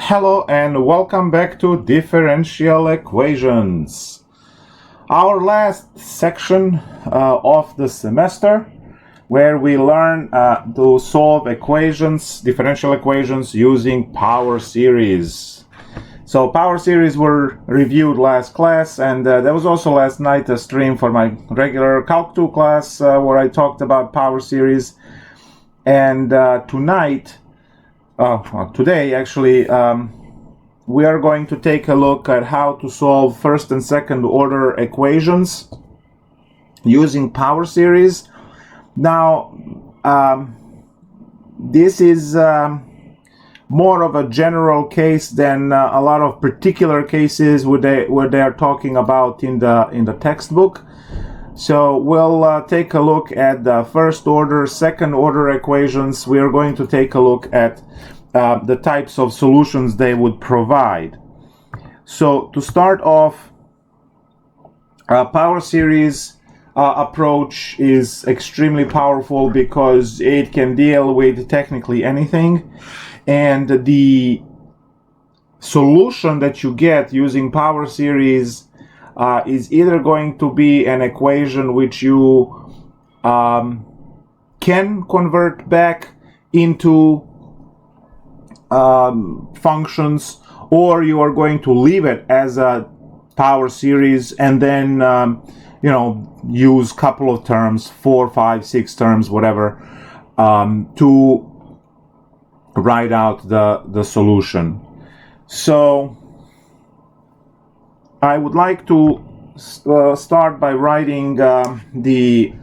Hello and welcome back to Differential Equations. Our last section of the semester where we learn to solve equations, differential equations using power series. So power series were reviewed last class, and there was also last night a stream for my regular Calc 2 class where I talked about power series. And today actually we are going to take a look at how to solve first and second order equations using power series. Now this is more of a general case than a lot of particular cases where they are talking about in the textbook. So we'll take a look at the first order, second order equations. We are going to take a look at the types of solutions they would provide. So to start off, power series approach is extremely powerful because it can deal with technically anything, and the solution that you get using power series is either going to be an equation which you can convert back into functions, or you are going to leave it as a power series and then use a couple of terms, 4, 5, 6 terms, whatever, to write out the solution. So I would like to start by writing the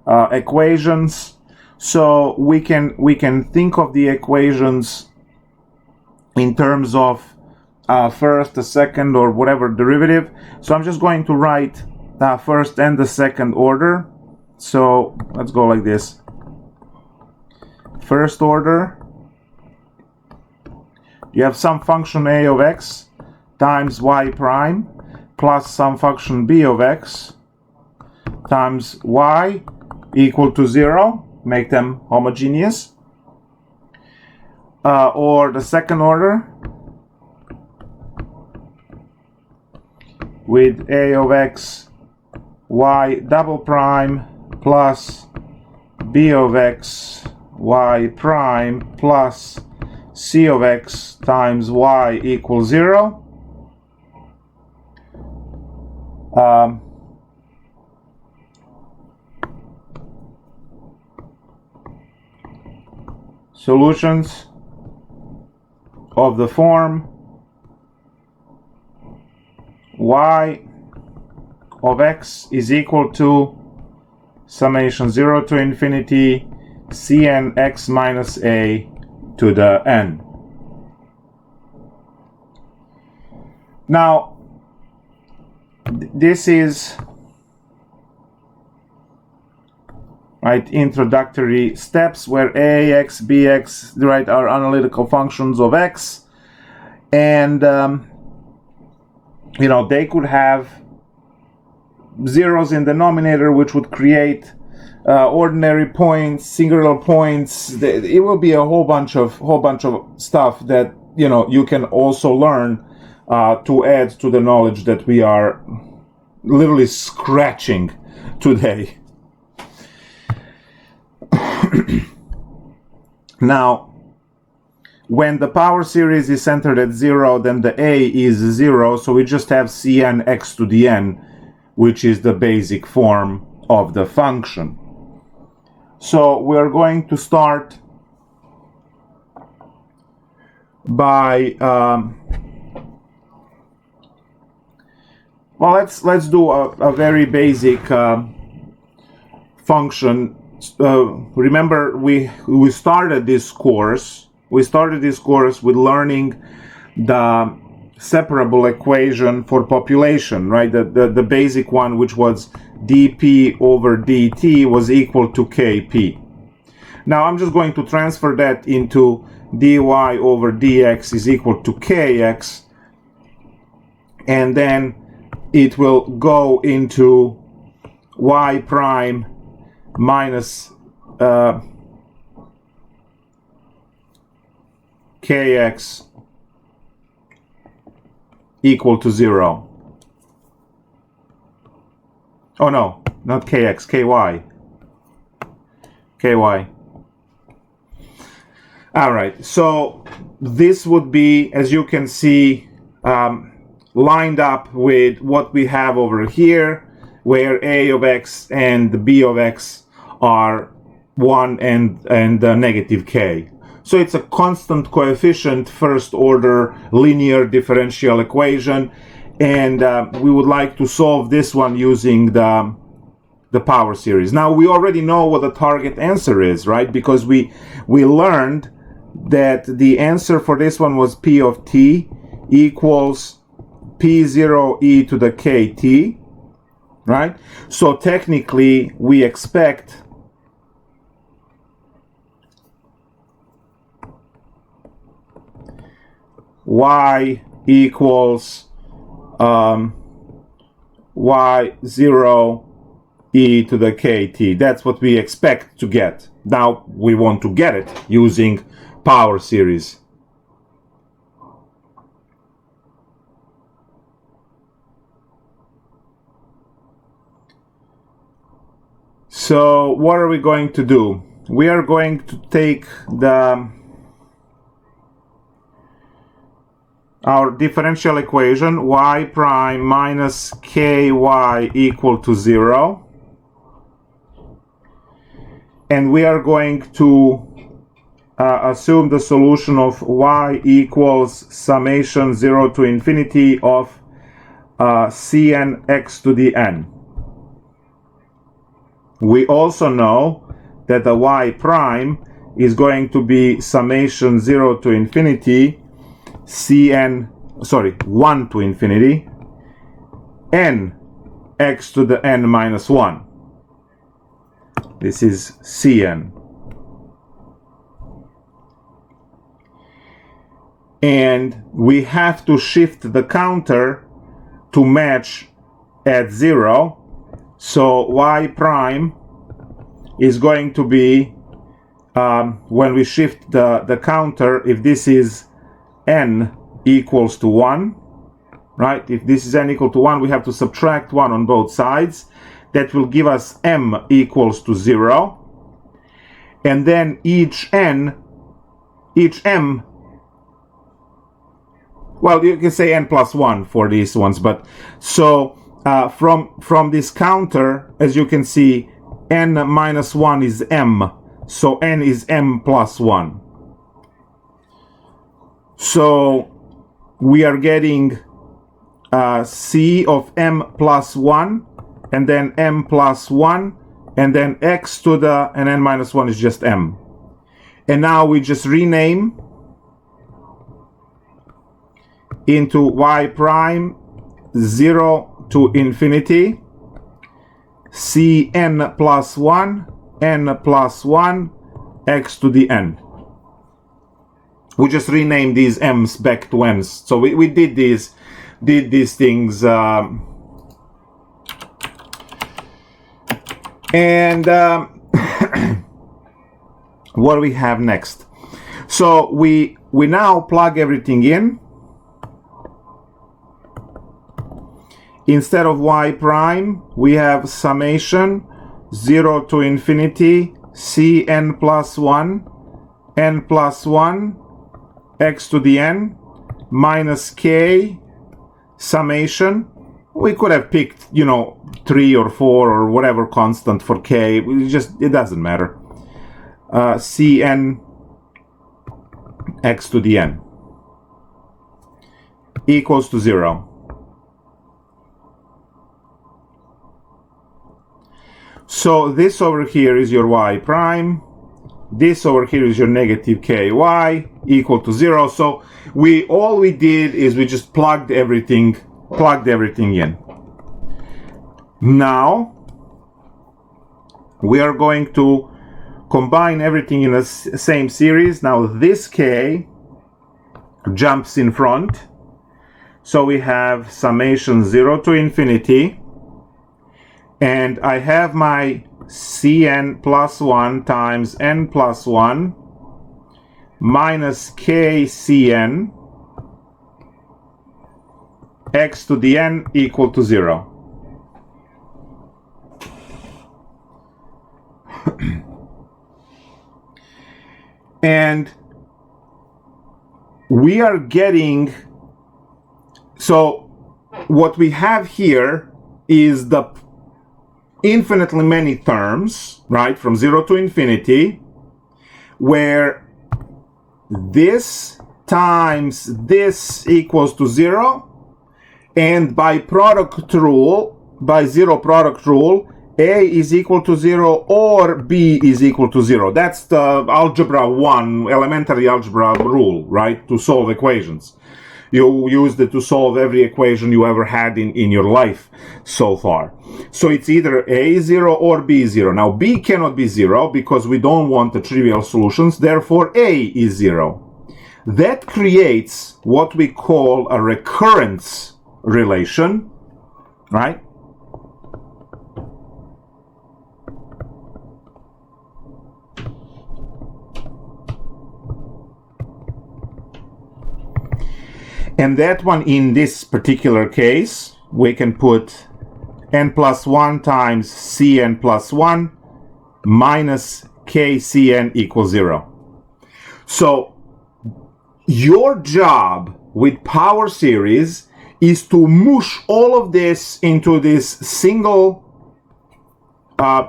equations, so we can think of the equations in terms of first, the second, or whatever derivative. So I'm just going to write first and the second order. So let's go like this. First order, you have some function a of x times y prime plus some function b of x times y equal to 0, make them homogeneous. Or the second order with a of x y double prime plus b of x y prime plus c of x times y equals 0. Solutions of the form y of x is equal to summation 0 to infinity cn x minus a to the n. Now this is introductory steps where a, x, b, x, are analytical functions of x, and they could have zeros in the denominator, which would create ordinary points, singular points. It will be a whole bunch of stuff that you can also learn to add to the knowledge that we are literally scratching today. Now, when the power series is centered at 0, then the a is 0, so we just have cn x to the n, which is the basic form of the function. So we are going to start by let's do a very basic function. Remember, we started this course with learning the separable equation for population, right? The basic one, which was dp over dt was equal to kp. Now I'm just going to transfer that into dy over dx is equal to kx, and then it will go into y prime minus kx equal to 0. Oh no, not kx, ky. Ky. All right, so this would be, as you can see, lined up with what we have over here, where a of x and b of x are 1 and negative k. So it's a constant coefficient first order linear differential equation, and we would like to solve this one using the power series. Now we already know what the target answer is, right? Because we learned that the answer for this one was p of t equals p0 e to the kt, right? So technically we expect y equals y0 e to the kt. That's what we expect to get. Now we want to get it using power series. So what are we going to do? We are going to take our differential equation y prime minus ky equal to 0, and we are going to assume the solution of y equals summation 0 to infinity of cn x to the n. We also know that the y prime is going to be summation 0 to infinity 1 to infinity n x to the n minus 1. This is cn. And we have to shift the counter to match at 0. So y prime is going to be, when we shift the counter, if this is n equals to 1, right? If this is n equal to 1, we have to subtract 1 on both sides. That will give us m equals to 0. And then each m, well, you can say n plus 1 for these ones, but so from this counter, as you can see, n minus 1 is m, so n is m plus 1. So we are getting c of m plus 1, and then m plus 1, and then x to the, and n minus 1 is just m. And now we just rename into y prime 0 to infinity cn plus 1 n plus 1 x to the n. We just renamed these m's back to n's. So we did these things, and what do we have next? So we now plug everything in. Instead of y prime, we have summation 0 to infinity cn plus 1 n plus 1 x to the n minus k summation. We could have picked, 3 or 4 or whatever constant for k. It doesn't matter. Cn x to the n equals to 0. So this over here is your y prime. This over here is your negative ky equal to 0. So all we did is we just plugged everything in. Now we are going to combine everything in the same series. Now this k jumps in front. So we have summation 0 to infinity. And I have my cn plus 1 times n plus 1 minus k cn x to the n equal to 0. And we are getting, so what we have here is the infinitely many terms, right, from 0 to infinity, where this times this equals to 0, and by product rule, by zero product rule, A is equal to 0 or B is equal to 0. That's the algebra 1, elementary algebra rule, right, to solve equations. You used it to solve every equation you ever had in your life so far. So it's either A 0 or B 0. Now B cannot be 0 because we don't want the trivial solutions, therefore A is 0. That creates what we call a recurrence relation, right? And that one, in this particular case, we can put n plus 1 times cn plus 1 minus kcn equals 0. So your job with power series is to mush all of this into this single,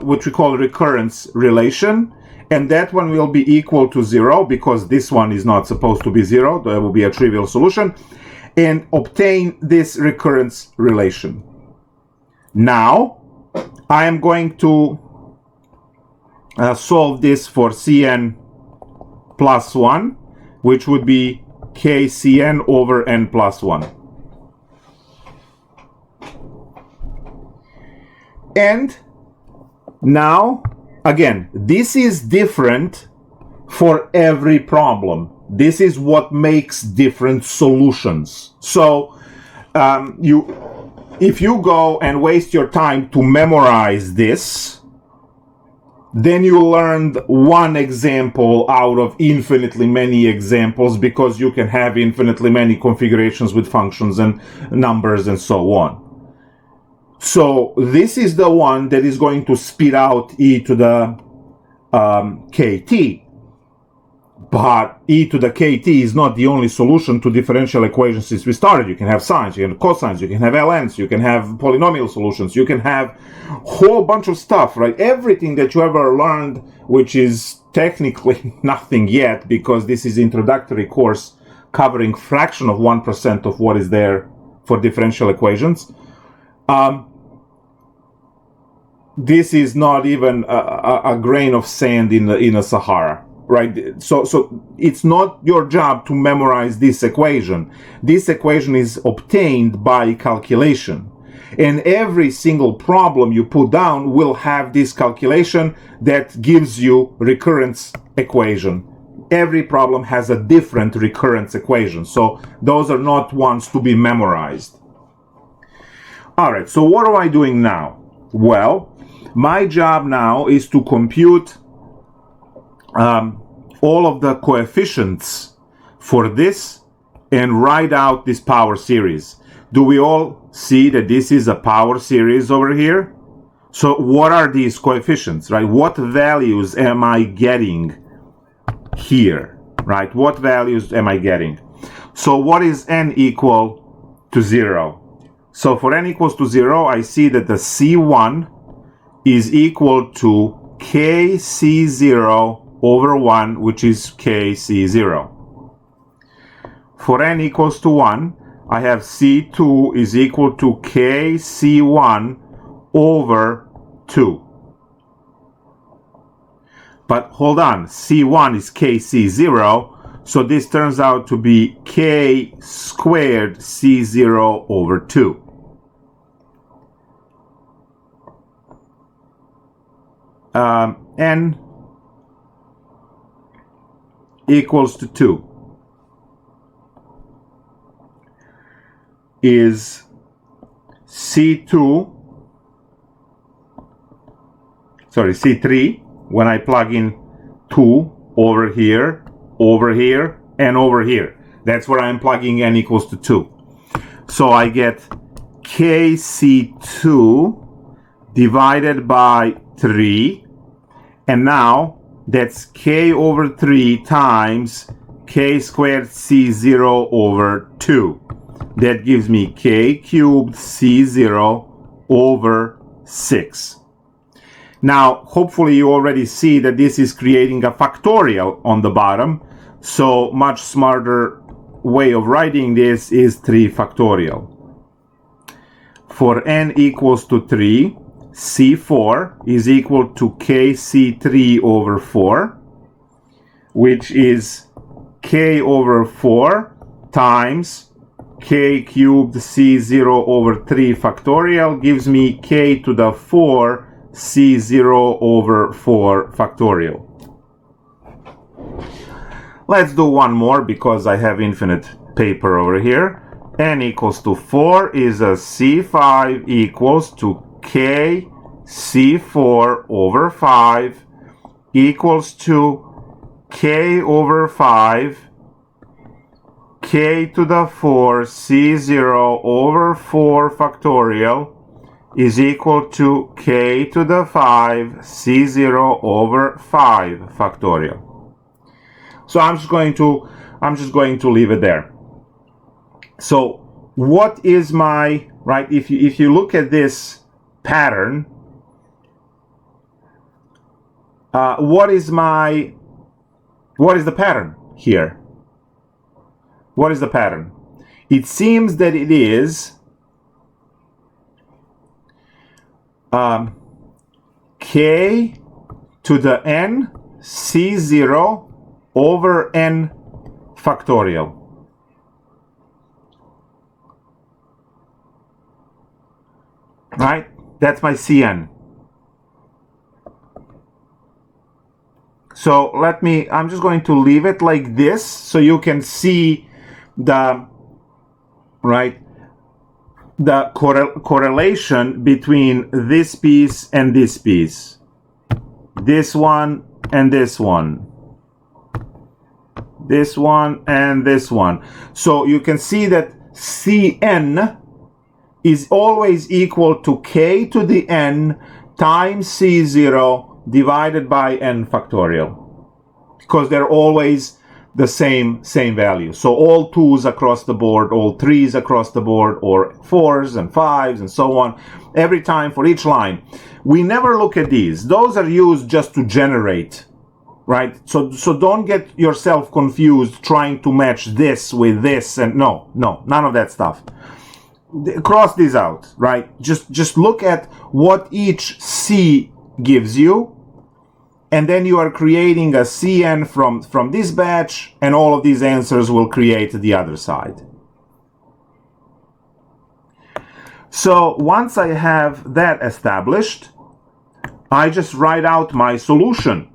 which we call recurrence relation, and that one will be equal to 0 because this one is not supposed to be 0. That will be a trivial solution, and obtain this recurrence relation. Now I am going to solve this for Cn plus 1, which would be Kcn over n plus 1. And now, again, this is different for every problem. This is what makes different solutions. So if you go and waste your time to memorize this, then you learned one example out of infinitely many examples, because you can have infinitely many configurations with functions and numbers and so on. So this is the one that is going to spit out e to the kt. But e to the kt is not the only solution to differential equations since we started. You can have sines, you can have cosines, you can have ln's, you can have polynomial solutions, you can have a whole bunch of stuff, right? Everything that you ever learned, which is technically nothing yet, because this is introductory course covering fraction of 1% of what is there for differential equations. This is not even a grain of sand in a Sahara. Right, so it's not your job to memorize this equation. This equation is obtained by calculation, and every single problem you put down will have this calculation that gives you recurrence equation. Every problem has a different recurrence equation, so those are not ones to be memorized. All right, so what am I doing now? Well, my job now is to compute all of the coefficients for this and write out this power series. Do we all see that this is a power series over here? So what are these coefficients, right? What values am I getting here, right? What values am I getting? So what is n equal to 0? So for n equals to 0, I see that the C1 is equal to kc0 over 1, which is kc0. For n equals to 1, I have c2 is equal to kc1 over 2. But hold on, c1 is kc0, so this turns out to be k squared c0 over 2. N equals to 2 is C3 when I plug in 2 over here, and over here. That's where I'm plugging n equals to 2. So I get kc2 divided by 3, and now that's k over 3 times k squared c0 over 2. That gives me k cubed c0 over 6. Now, hopefully you already see that this is creating a factorial on the bottom, so much smarter way of writing this is 3 factorial. For n equals to 3, c4 is equal to kc3 over 4, which is k over 4 times k cubed c0 over 3 factorial gives me k to the 4 c0 over 4 factorial. Let's do one more because I have infinite paper over here. N equals to 4 is a c5 equals to k c4 over 5 equals to k over 5 k to the 4 c0 over 4 factorial is equal to k to the 5 c0 over 5 factorial. So I'm just going to leave it there. So what is my, right, if you look at this pattern, what is the pattern here? What is the pattern? It seems that it is k to the n c0 over n factorial. Right? That's my Cn. So I'm just going to leave it like this so you can see the correlation between this piece and this piece. This one and this one. This one and this one. So you can see that Cn is always equal to k to the n times c0 divided by n factorial, because they're always the same value. So all 2's across the board, all 3's across the board, or 4's and 5's and so on, every time for each line. We never look at these. Those are used just to generate, right? So don't get yourself confused trying to match this with this, and no, none of that stuff. Cross these out, right? Just look at what each C gives you, and then you are creating a Cn from this batch, and all of these answers will create the other side. So once I have that established, I just write out my solution.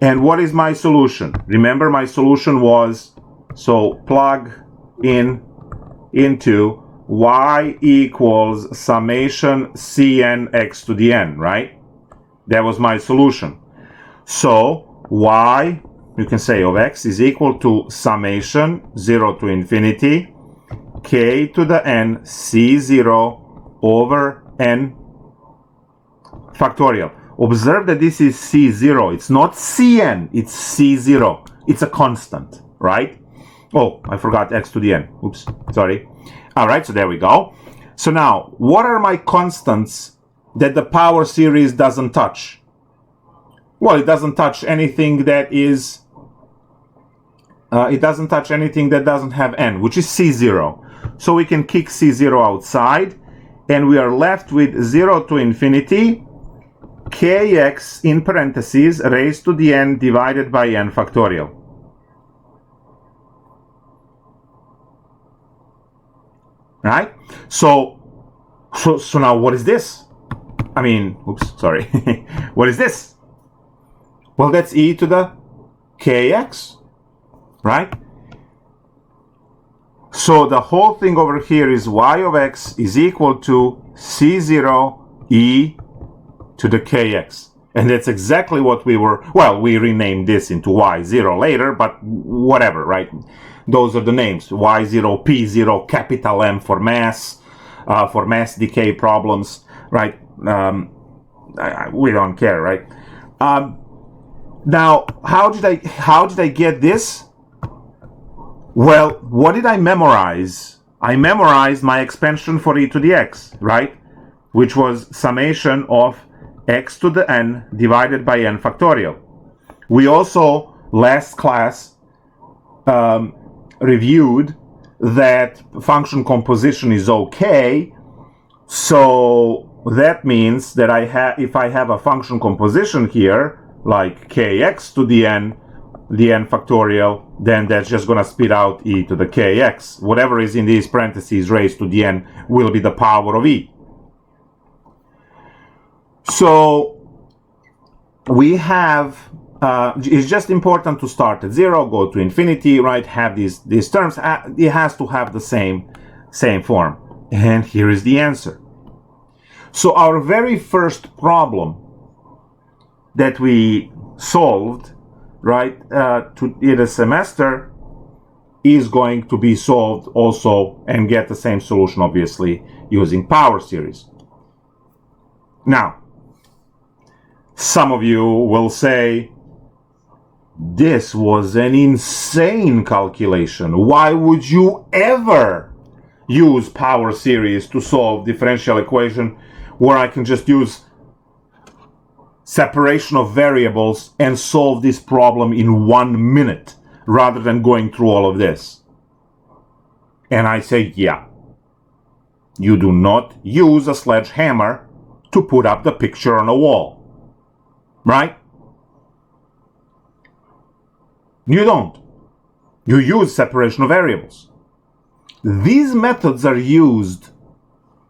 And what is my solution? Remember, my solution was, so plug into y equals summation Cn x to the n, right? That was my solution. So y, you can say, of x is equal to summation 0 to infinity k to the n c0 over n factorial. Observe that this is c0. It's not Cn, it's c0. It's a constant, right? Oh, I forgot x to the n. Oops, sorry. All right, so there we go. So now, what are my constants that the power series doesn't touch? Well, it doesn't touch anything that is, it doesn't touch anything that doesn't have n, which is c0. So we can kick c0 outside, and we are left with 0 to infinity kx in parentheses raised to the n divided by n factorial. Right? So now what is this? I mean, oops, sorry. What is this? Well, that's e to the kx, right? So the whole thing over here is y of x is equal to c0 e to the kx. And that's exactly what we were, well, we renamed this into y0 later, but whatever, right? those are the names. Y0, P0, capital M for mass decay problems, right? We don't care, right? Now, how did I get this? Well, what did I memorize? I memorized my expansion for e to the x, right? Which was summation of x to the n divided by n factorial. We also, last class, reviewed that function composition is okay. So that means that if I have a function composition here, like kx to the n factorial, then that's just going to spit out e to the kx. Whatever is in these parentheses raised to the n will be the power of e. So we have, it's just important to start at 0, go to infinity, right? Have these terms. It has to have the same form. And here is the answer. So our very first problem that we solved, right, in a semester is going to be solved also and get the same solution, obviously, using power series. Now, some of you will say, this was an insane calculation. Why would you ever use power series to solve differential equation where I can just use separation of variables and solve this problem in 1 minute rather than going through all of this? And I say, yeah. You do not use a sledgehammer to put up the picture on a wall. Right? You don't. You use separation of variables. These methods are used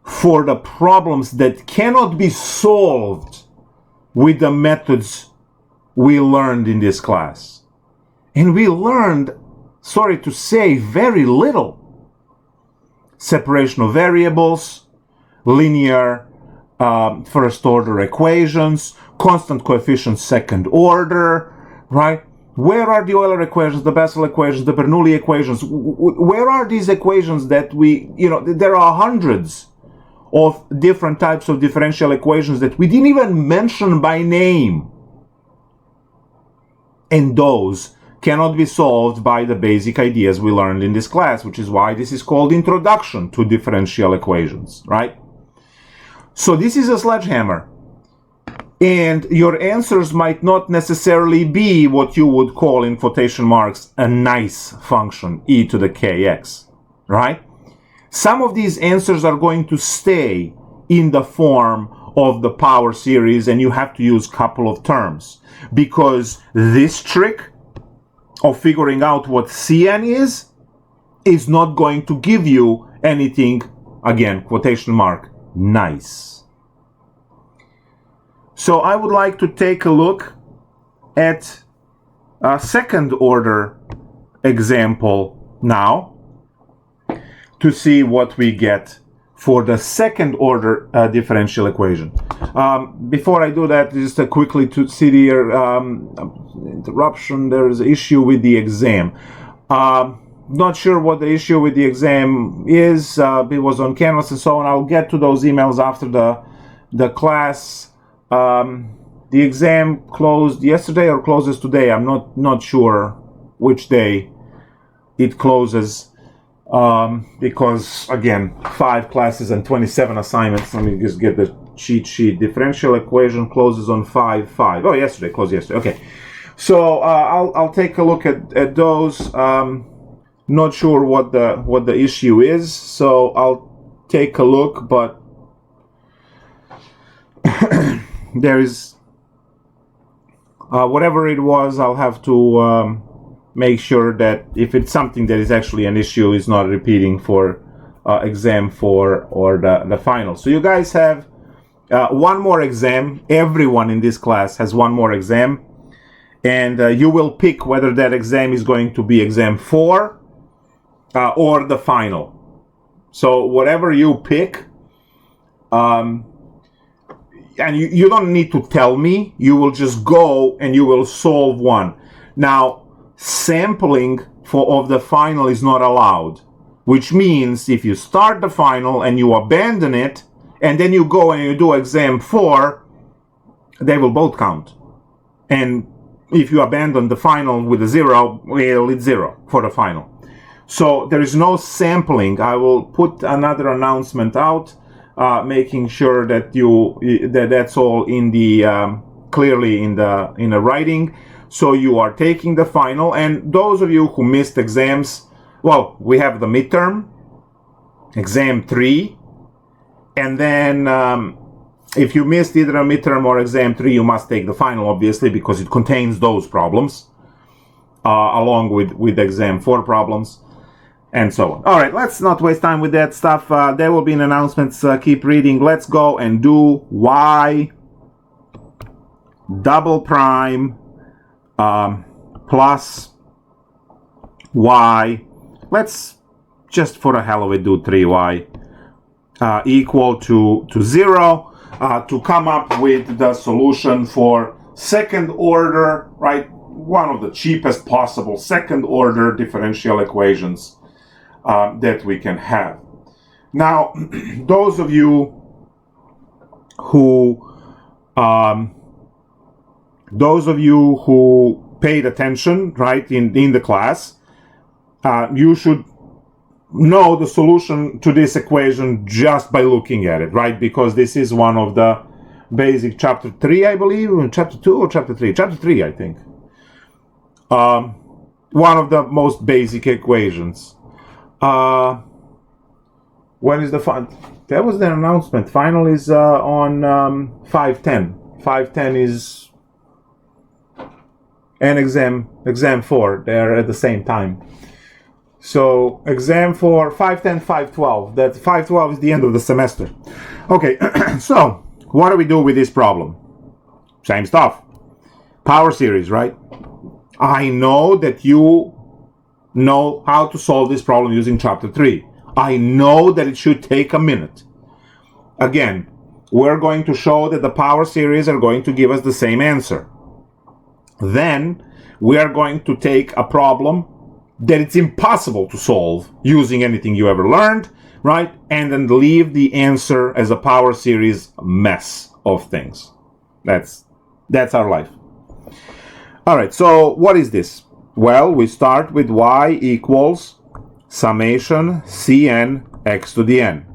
for the problems that cannot be solved with the methods we learned in this class. And we learned, sorry to say, very little. Separation of variables, linear first order equations, constant coefficients second order, right? Where are the Euler equations, the Bessel equations, the Bernoulli equations? Where are these equations that there are hundreds of different types of differential equations that we didn't even mention by name. And those cannot be solved by the basic ideas we learned in this class, which is why this is called Introduction to Differential Equations, right? So this is a sledgehammer. And your answers might not necessarily be what you would call, in quotation marks, a nice function, e to the kx, right? Some of these answers are going to stay in the form of the power series, and you have to use a couple of terms. Because this trick of figuring out what Cn is not going to give you anything, again, quotation mark, nice. So I would like to take a look at a second order example now to see what we get for the second order differential equation. Before I do that, just quickly to see here, interruption, there's an issue with the exam. Not sure what the issue with the exam is. It was on Canvas and so on. I'll get to those emails after the class. The exam closed yesterday or closes today. I'm not sure which day it closes, because again, 5 classes and 27 assignments. Let me just get the cheat sheet. Differential equation closes on 5/5. Oh, yesterday, closed yesterday. Okay, so I'll take a look at those. Not sure what the issue is, so I'll take a look, but there is whatever it was, I'll have to make sure that if it's something that is actually an issue, is not repeating for exam 4 or the final. So you guys have one more exam. Everyone in this class has one more exam, and you will pick whether that exam is going to be exam 4 or the final. So whatever you pick, and you don't need to tell me, you will just go and you will solve one. Now, sampling of the final is not allowed, which means if you start the final and you abandon it, and then you go and you do exam 4, they will both count. And if you abandon the final with a 0, well, it's 0 for the final. So there is no sampling. I will put another announcement out, making sure that that's all in the clearly in the writing. So you are taking the final, and those of you who missed exams, well, we have the midterm, exam 3, and then if you missed either a midterm or exam 3, you must take the final, obviously, because it contains those problems, along with exam 4 problems, and so on. All right, let's not waste time with that stuff. There will be an announcement. Keep reading. Let's go and do y double prime plus y. Let's just for the hell of it do 3y equal to 0. To come up with the solution for second order, right? One of the cheapest possible second order differential equations that we can have. Now, those of you who paid attention, right, in the class, you should know the solution to this equation just by looking at it, right? Because this is one of the basic chapter 3, I believe, chapter 2 or chapter 3? Chapter 3, I think. One of the most basic equations. When is the final? That was the announcement. Final is on 510. 510 is an exam 4. They're at the same time. So exam for 510, 512. That 512 is the end of the semester. Okay, so what do we do with this problem? Same stuff. Power series, right? I know that you know how to solve this problem using chapter 3. I know that it should take a minute. Again, we're going to show that the power series are going to give us the same answer. Then we are going to take a problem that it's impossible to solve using anything you ever learned, right? And then leave the answer as a power series mess of things. That's our life. All right, so what is this? Well, we start with y equals summation cn x to the n.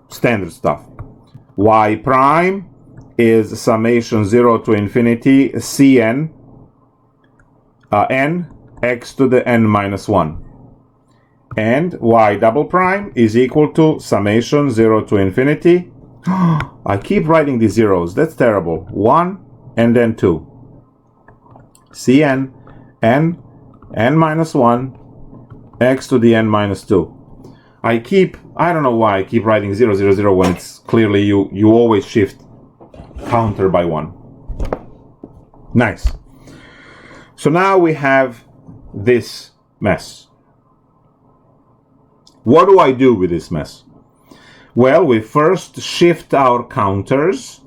Standard stuff. Y prime is summation 0 to infinity cn n x to the n minus 1. And y double prime is equal to summation 0 to infinity. I keep writing these zeros. That's terrible. 1 and then 2. Cn n minus 1 x to the n minus 2. I don't know why I keep writing 0, 0, 0 when it's clearly you always shift counter by 1. Nice. So now we have this mess. What do I do with this mess? Well, we first shift our counters,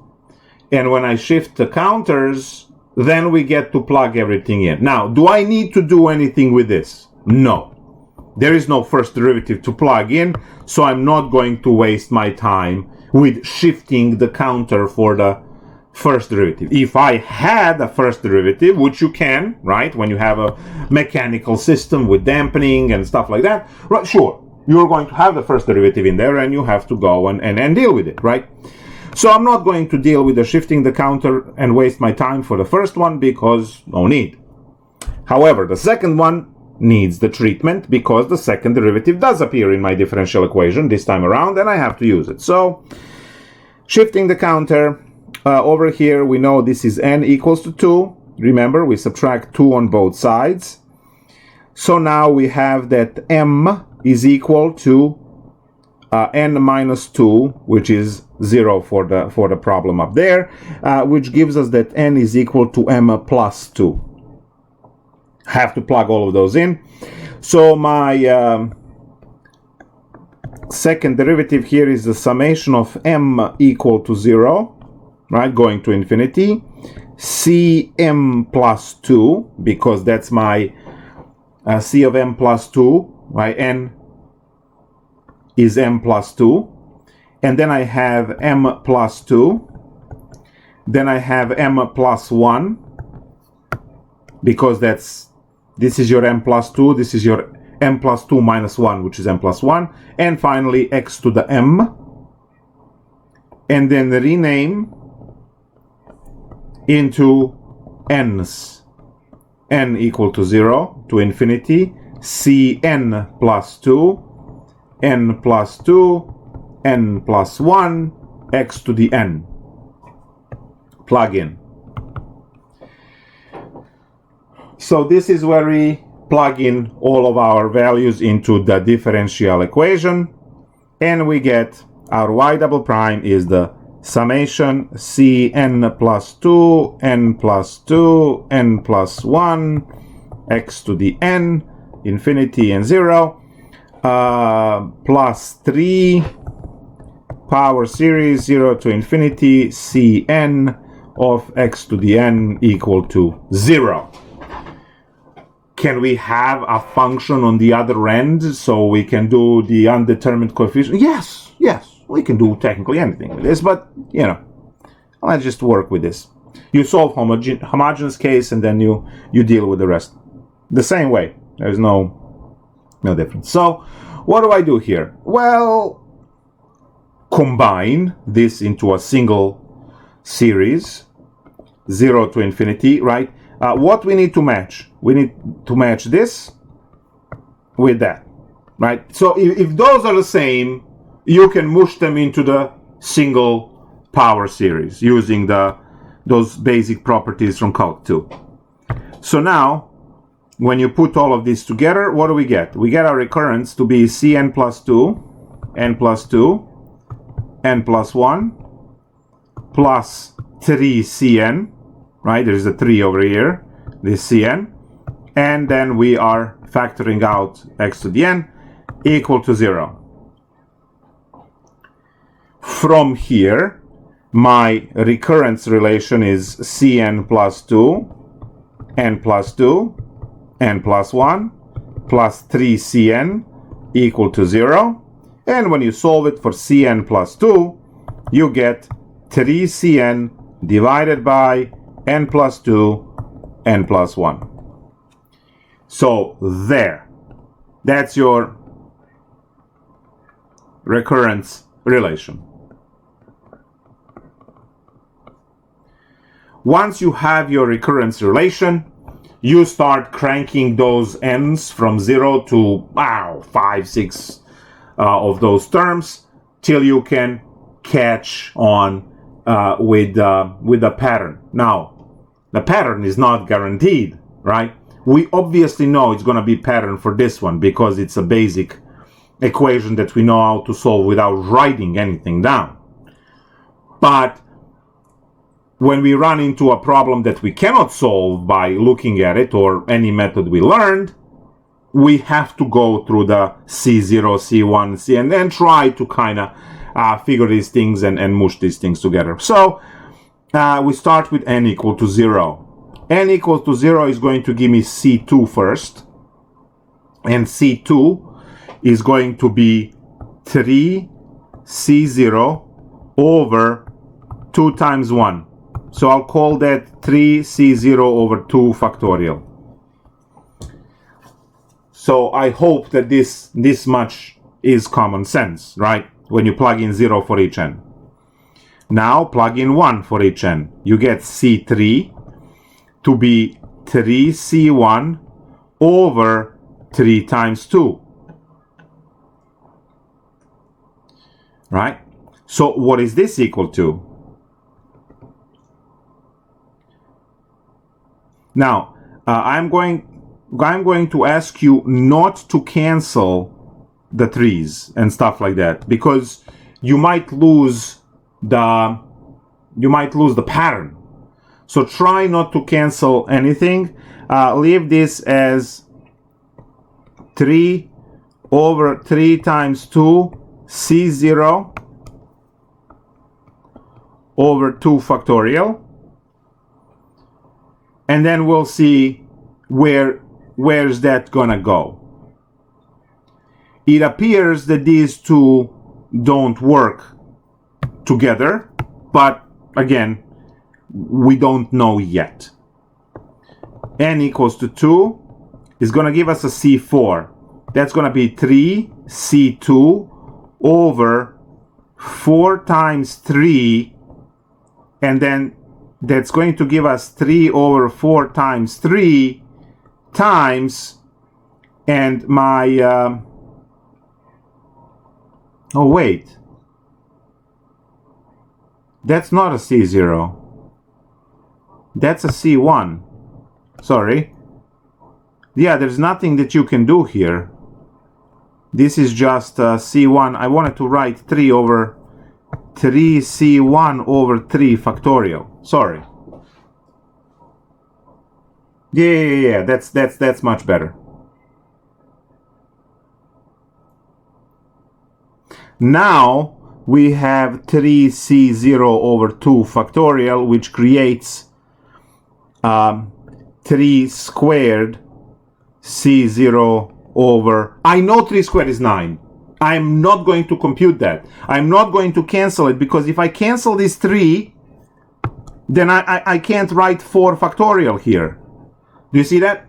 and when I shift the counters, then we get to plug everything in. Now, do I need to do anything with this? No. There is no first derivative to plug in, so I'm not going to waste my time with shifting the counter for the first derivative. If I had a first derivative, which you can, right, when you have a mechanical system with dampening and stuff like that, right, sure, you're going to have the first derivative in there and you have to go and deal with it, right? So I'm not going to deal with the shifting the counter and waste my time for the first one because no need. However, the second one needs the treatment because the second derivative does appear in my differential equation this time around and I have to use it. So shifting the counter, over here we know this is n equals to 2. Remember, we subtract 2 on both sides. So now we have that m is equal to n minus 2, which is 0 for the problem up there, which gives us that n is equal to m plus 2. Have to plug all of those in. So my second derivative here is the summation of m equal to 0, right, going to infinity, cm plus 2, because that's my C of m plus 2, right? N is m plus 2. And then I have m plus 2. Then I have m plus 1, because this is your m plus 2, this is your m plus 2 minus 1, which is m plus 1. And finally, x to the m. And then rename into n's. N equal to 0 to infinity, Cn plus 2, n plus 2, n plus 1, x to the n. Plug in. So this is where we plug in all of our values into the differential equation, and we get our y double prime is the summation Cn plus 2, n plus 2, n plus 1, x to the n, infinity and 0, plus 3 power series 0 to infinity Cn of x to the n equal to 0. Can we have a function on the other end so we can do the undetermined coefficient? Yes, we can do technically anything with this, but let's just work with this. You solve homogeneous case, and then you deal with the rest the same way. There's no difference. So what do I do here? Well, combine this into a single series, 0 to infinity, right? What we need to match? We need to match this with that, right? So if those are the same, you can mush them into the single power series using those basic properties from Calc 2. So now, when you put all of these together, what do we get? We get our recurrence to be Cn plus 2, n plus 2, n plus 1, plus 3Cn, right? There's a 3 over here, this Cn, and then we are factoring out x to the n equal to 0. From here, my recurrence relation is Cn plus 2, n plus 2, n plus 1, plus 3Cn equal to 0. And when you solve it for Cn plus 2, you get 3Cn divided by n plus 2, n plus 1. So there, that's your recurrence relation. Once you have your recurrence relation, you start cranking those n's from 0 to 5, 6 of those terms till you can catch on with the pattern. Now, the pattern is not guaranteed, right? We obviously know it's going to be pattern for this one because it's a basic equation that we know how to solve without writing anything down. But when we run into a problem that we cannot solve by looking at it or any method we learned, we have to go through the C0, C1, C, and then try to kind of figure these things and mush these things together. So we start with n equal to 0. N equal to 0 is going to give me C2 first. And C2 is going to be 3C0 over 2 times 1. So I'll call that 3C0 over 2 factorial. So I hope that this much is common sense, right? When you plug in 0 for each n. Now plug in 1 for each n. You get C3 to be 3C1 over 3 times 2. Right? So what is this equal to? Now, I'm going to ask you not to cancel the 3's and stuff like that, because you might lose the pattern. So try not to cancel anything. Leave this as 3 over 3 times 2 C0 over 2 factorial. And then we'll see where where's that gonna go? It appears that these two don't work together, but again, we don't know yet. N equals to 2 is going to give us a C4. That's going to be 3C2 over 4 times 3, and then that's going to give us 3 over 4 times 3 times, and my oh wait, that's not a C0, that's a C1. Sorry. Yeah, there's nothing that you can do here. This is just C1. I wanted to write 3 over 3C1 over 3 factorial. Sorry. Yeah. That's much better. Now we have 3C0 over 2 factorial, which creates 3 squared C0 over... I know 3 squared is 9. I'm not going to compute that. I'm not going to cancel it, because if I cancel this 3, then I can't write 4 factorial here. Do you see that?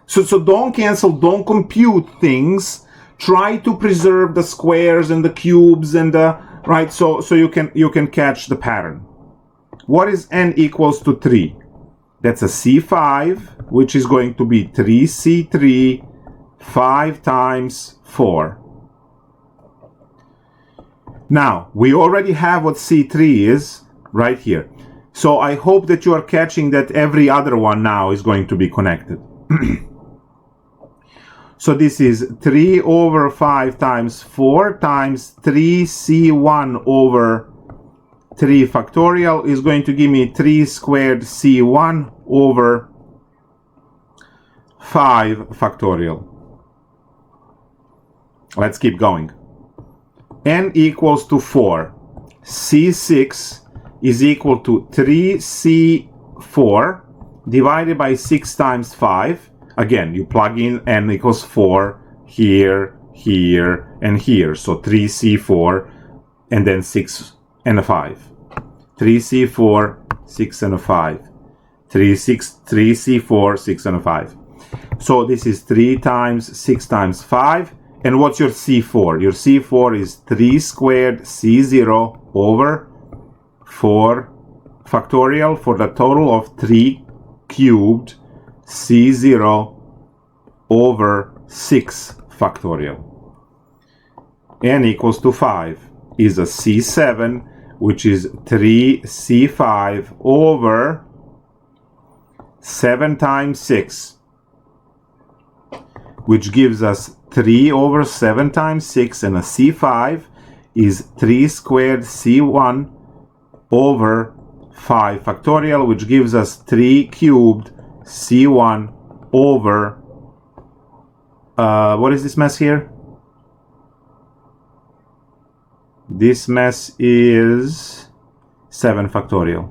So don't cancel, don't compute things. Try to preserve the squares and the cubes and the... Right, so you can catch the pattern. What is n equals to 3? That's a C5, which is going to be 3C3, 5 times 4. Now, we already have what C3 is right here. So I hope that you are catching that every other one now is going to be connected. So this is 3 over 5 times 4 times 3C1 over 3 factorial is going to give me 3 squared C1 over 5 factorial. Let's keep going. N equals to 4. C6 is equal to 3C4 divided by 6 times 5. Again, you plug in n equals 4 here, here, and here. So 3C4 and then 6 and a 5. 3C4, 6 and a 5. 3C4, 6 and a 5. So this is 3 times 6 times 5. And what's your C4? Your C4 is 3 squared C0 over 4 factorial for the total of 3 cubed C0 over 6 factorial. N equals to 5 is a C7, which is 3C5 over 7 times 6, which gives us 3 over 7 times 6, and a C5 is 3 squared C1 over 5 factorial, which gives us 3 cubed C1 over, what is this mess here? This mess is 7 factorial.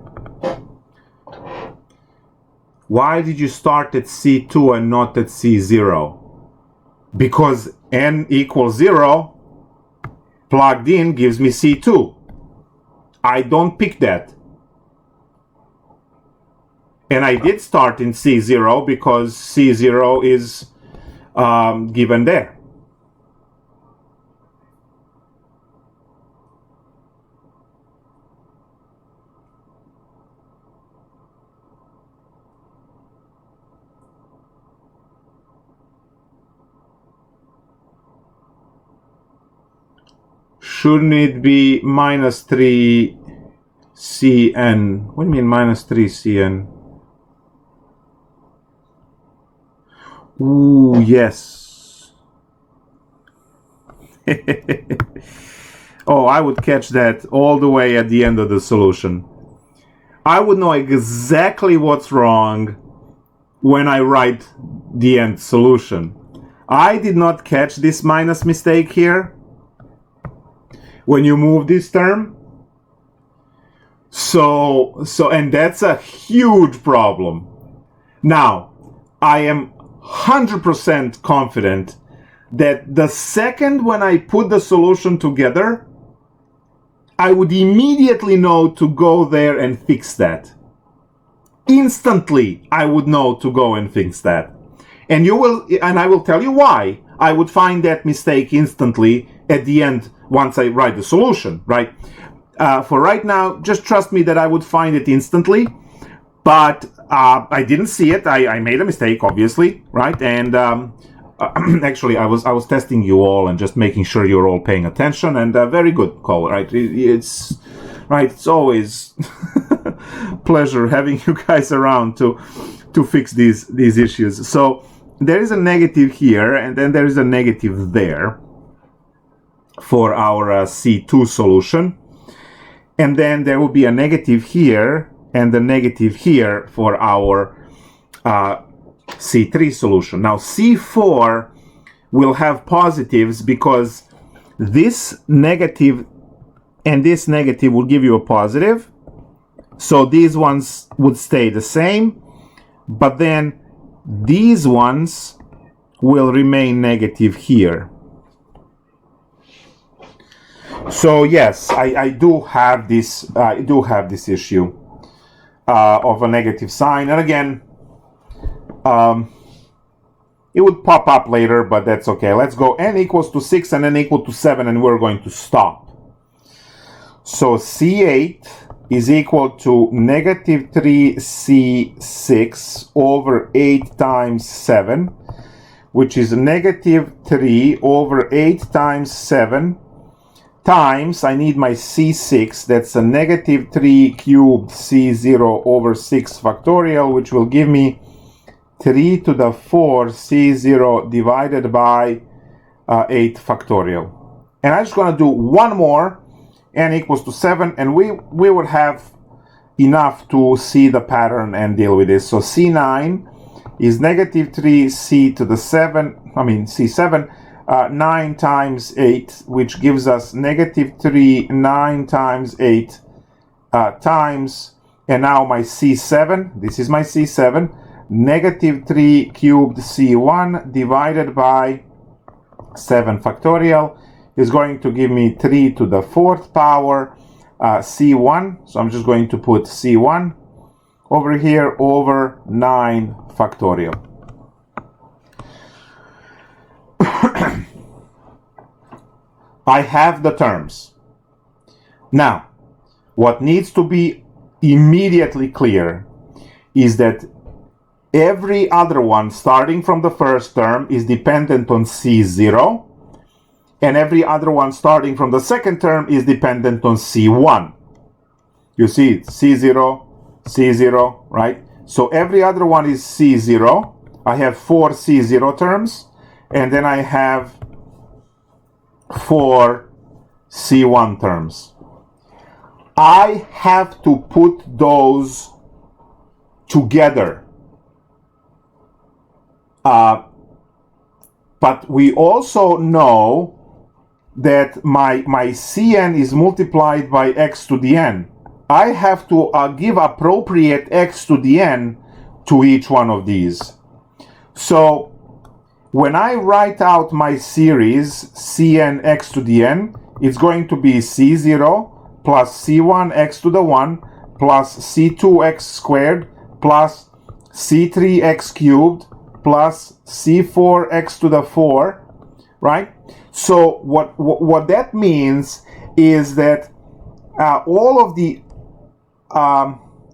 Why did you start at C2 and not at C0? Because n equals 0 plugged in gives me C2. I don't pick that. And I did start in C0 because C0 is given there. Shouldn't it be minus 3 Cn? What do you mean minus 3 Cn? Ooh, yes. Oh, I would catch that all the way at the end of the solution. I would know exactly what's wrong when I write the end solution. I did not catch this minus mistake here when you move this term. So and that's a huge problem. Now, I am 100% confident that the second when I put the solution together, I would immediately know to go there and fix that. Instantly, I would know to go and fix that. And I will tell you why I would find that mistake instantly at the end once I write the solution, right? For right now, just trust me that I would find it instantly, but I didn't see it. I made a mistake, obviously, right? And actually, I was testing you all and just making sure you're all paying attention. And very good call, right? It's right. It's always pleasure having you guys around to fix these issues. So there is a negative here, and then there is a negative there for our C2 solution. And then there will be a negative here and a negative here for our C3 solution. Now C4 will have positives because this negative and this negative will give you a positive. So these ones would stay the same, but then these ones will remain negative here. So yes, I do have this issue of a negative sign, and again, it would pop up later, but that's okay. Let's go n equals to 6 and n equal to 7, and we're going to stop. So C8 is equal to negative 3C6 over 8 times 7, which is negative 3 over 8 times 7 times, I need my C6, that's a negative 3 cubed C0 over 6 factorial, which will give me 3 to the 4 C0 divided by 8 factorial. And I'm just going to do one more, n equals to 7, and we would have enough to see the pattern and deal with this. So C9 is negative 3C to the 7, C7, 9 times 8, which gives us negative 3, 9 times 8 times, and now my C7, this is my C7, negative 3 cubed C1 divided by 7 factorial is going to give me 3 to the 4th power C1. So I'm just going to put C1 over here over 9 factorial. I have the terms. Now, what needs to be immediately clear is that every other one starting from the first term is dependent on C0, and every other one starting from the second term is dependent on C1. You see it, C0, C0, right? So every other one is C0. I have 4 C0 terms, and then I have 4 C1 terms. I have to put those together. But we also know that my Cn is multiplied by x to the n. I have to give appropriate x to the n to each one of these. So when I write out my series Cn x to the n, it's going to be C0 plus C1 x to the 1 plus C2 x squared plus C3 x cubed plus C4 x to the 4, right? So what that means is that all of the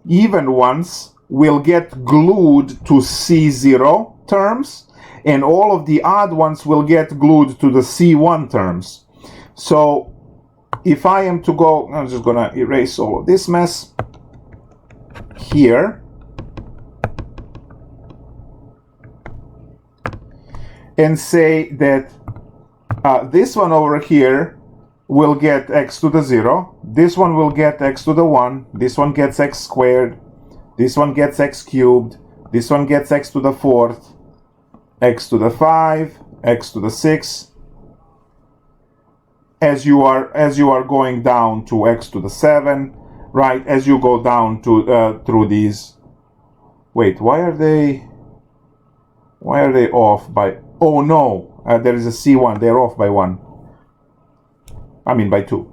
even ones will get glued to C0 terms, and all of the odd ones will get glued to the C1 terms. So if I am to go, I'm just going to erase all of this mess here. And say that this one over here will get x to the 0, this one will get x to the 1, this one gets x squared, this one gets x cubed, this one gets x to the 4th, x to the 5, x to the 6, as you are going down to x to the 7, right, as you go down to through these. Wait, why are they Why are they off by... Oh no, there is a C1. They're off by 1. I mean by 2.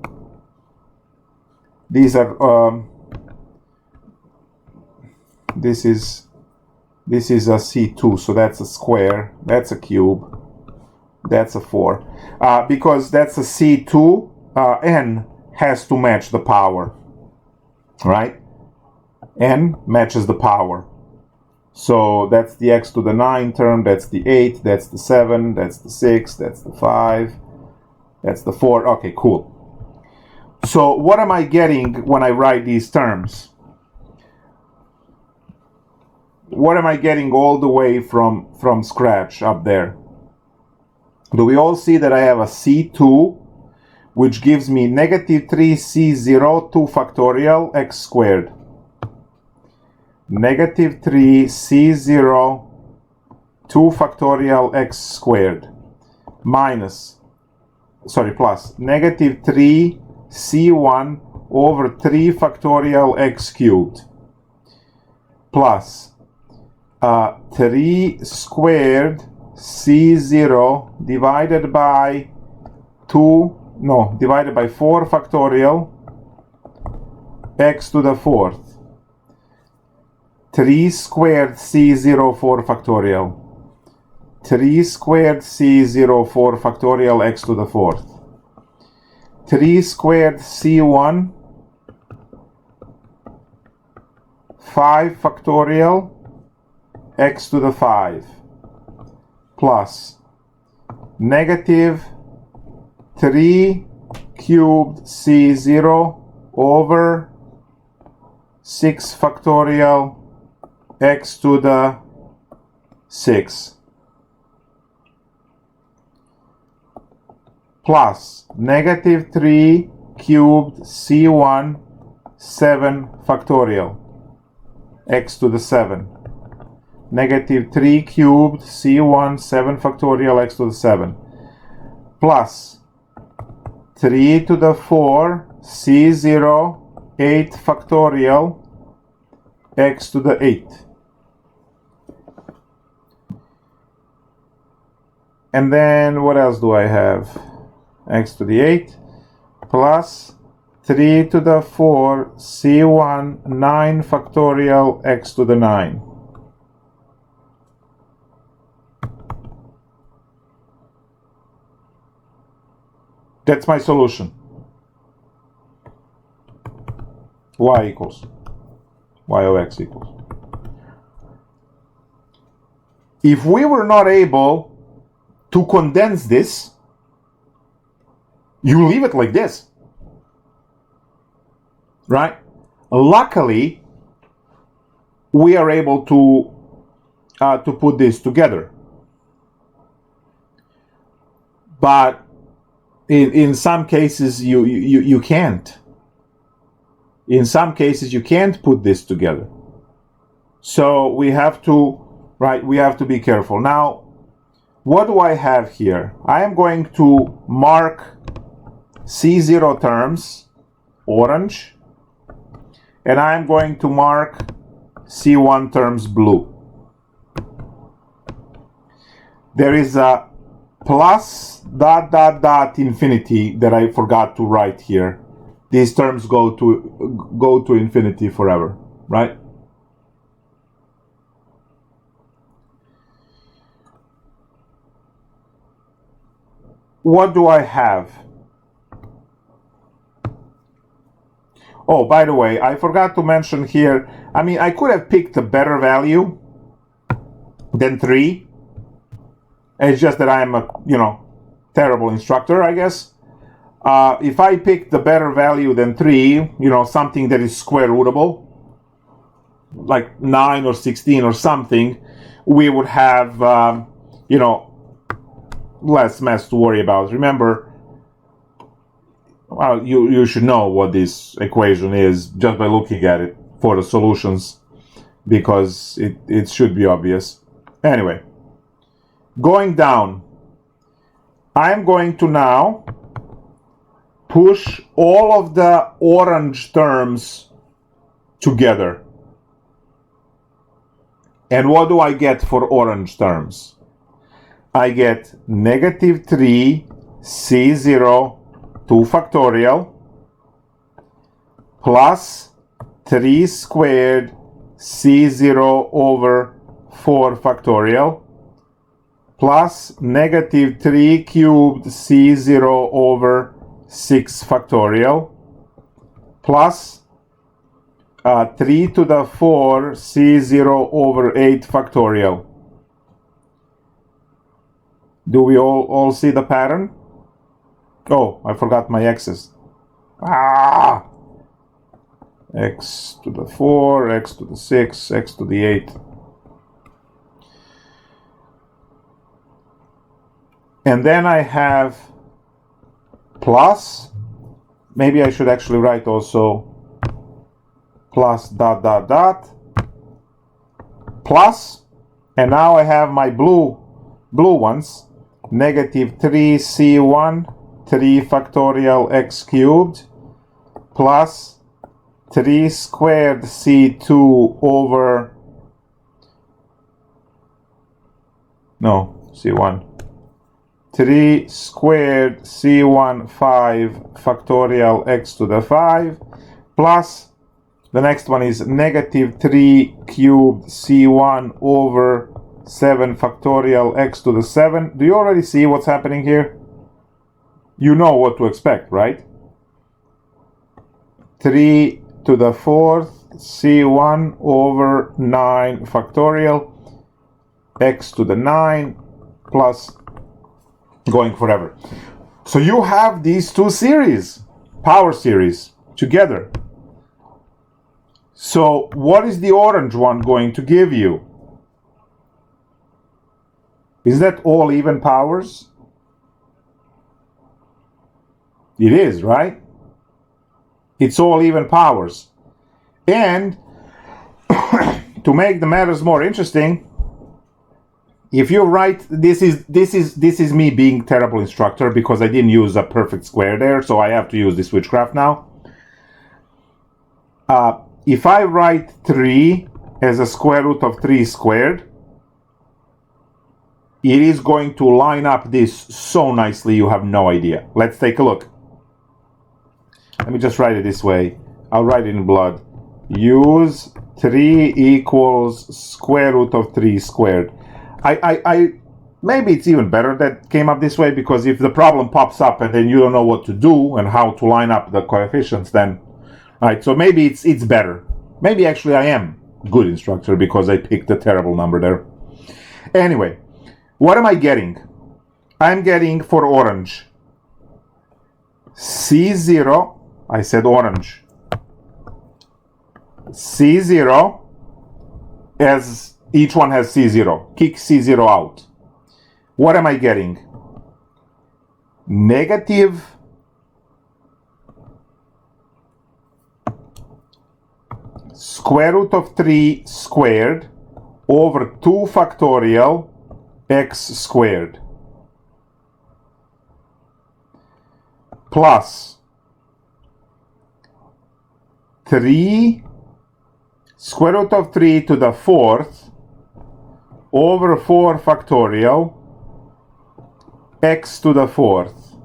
These are... this is a C2, so that's a square. That's a cube. That's a 4. Because that's a C2, n has to match the power. Right? N matches the power. So that's the x to the 9 term, that's the 8, that's the 7, that's the 6, that's the 5, that's the 4. Okay, cool. So what am I getting when I write these terms? What am I getting all the way from scratch up there? Do we all see that I have a C2, which gives me negative 3C0 2 factorial x squared? Negative 3C0 2 factorial x squared plus negative 3C1 over 3 factorial x cubed plus 3 squared C0 divided by 4 factorial x to the 4th. 3 squared C0 4 factorial. 3 squared C0 4 factorial x to the 4th. 3 squared C1 5 factorial x to the 5 plus negative 3 cubed C0 over 6 factorial x to the 6 plus negative 3 cubed C1 7 factorial x to the 7. Negative 3 cubed C1 7 factorial x to the 7 plus 3 to the 4 C0 8 factorial x to the 8. And then what else do I have? X to the 8 plus 3 to the 4 C1 9 factorial x to the 9. That's my solution. Y equals y of x equals. If we were not able to condense this, you leave it like this, right? Luckily, we are able to put this together. But in some cases, you can't. In some cases, you can't put this together. So we have to, right, we have to be careful. Now, what do I have here? I am going to mark C0 terms orange, and I am going to mark C1 terms blue. There is a plus ... infinity that I forgot to write here. These terms go to infinity forever, right? What do I have? Oh, by the way, I forgot to mention here, I mean, I could have picked a better value than 3. It's just that I'm a, terrible instructor, I guess. If I picked the better value than 3, something that is square rootable, like 9 or 16 or something, we would have, less mess to worry about. Remember, well, you should know what this equation is just by looking at it for the solutions, because it should be obvious. Anyway, going down, I'm going to now push all of the orange terms together. And what do I get for orange terms? I get negative 3 C0 2 factorial plus 3 squared C0 over 4 factorial plus negative 3 cubed C0 over 6 factorial plus 3 to the 4 C0 over 8 factorial. Do we all see the pattern? Oh, I forgot my x's. X to the 4, x to the 6, x to the 8. And then I have plus, maybe I should actually write also plus dot dot dot plus, and now I have my blue ones, negative 3c1 3 factorial x cubed plus 3 squared c2 over c1 3 squared c1 5 factorial x to the 5 plus the next one is negative 3 cubed c1 over 7 factorial x to the 7. Do you already see what's happening here? You know what to expect, right? 3 to the 4th c1 over 9 factorial x to the 9 plus going forever. So you have these two series, power series, together. So what is the orange one going to give you? Is that all even powers? It is, right? It's all even powers. And to make the matters more interesting, if you write, this is me being terrible instructor because I didn't use a perfect square there, so I have to use this witchcraft now. If I write 3 as a square root of 3 squared, it is going to line up this so nicely you have no idea. Let's take a look. Let me just write it this way. I'll write it in blood. Use 3 equals square root of 3 squared. I maybe it's even better that came up this way, because if the problem pops up and then you don't know what to do and how to line up the coefficients, then right, so maybe it's better. Maybe actually I am a good instructor because I picked a terrible number there. Anyway, what am I getting? I'm getting for orange C0, I said orange, C0, as each one has C0. Kick C0 out. What am I getting? Negative square root of 3 squared over 2 factorial x squared plus 3 square root of 3 to the 4th over 4 factorial x to the 4th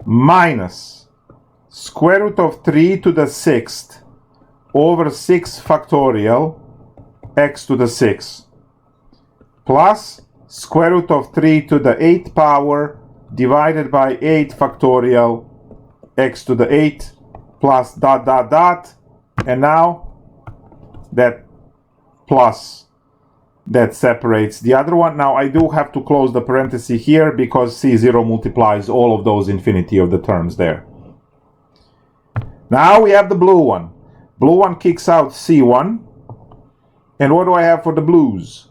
minus square root of 3 to the 6th over 6 factorial x to the 6th plus square root of 3 to the 8th power divided by 8 factorial x to the 8th plus dot dot dot, and now that plus that separates the other one. Now I do have to close the parenthesis here because C0 multiplies all of those infinity of the terms there. Now we have the blue one. Blue one kicks out C1. And what do I have for the blues?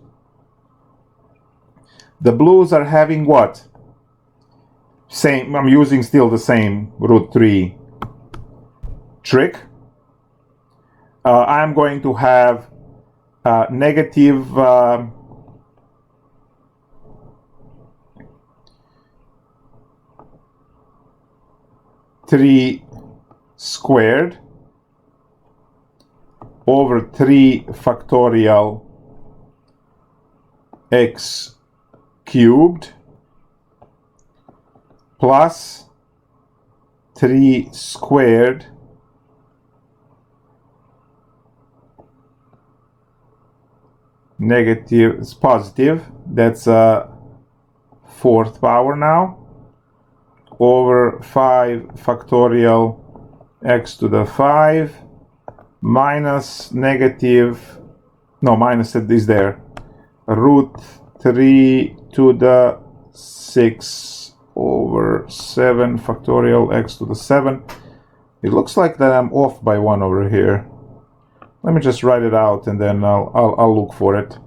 The blues are having what? Same, I'm using still the same root 3 trick. I'm going to have negative three squared over 3 factorial x cubed plus 3 squared negative is positive, that's a fourth power now, over 5 factorial x to the 5 minus negative, no, minus it is there, root 3 to the 6 over 7 factorial x to the 7. It looks like that I'm off by 1 over here. Let me just write it out and then I'll look for it.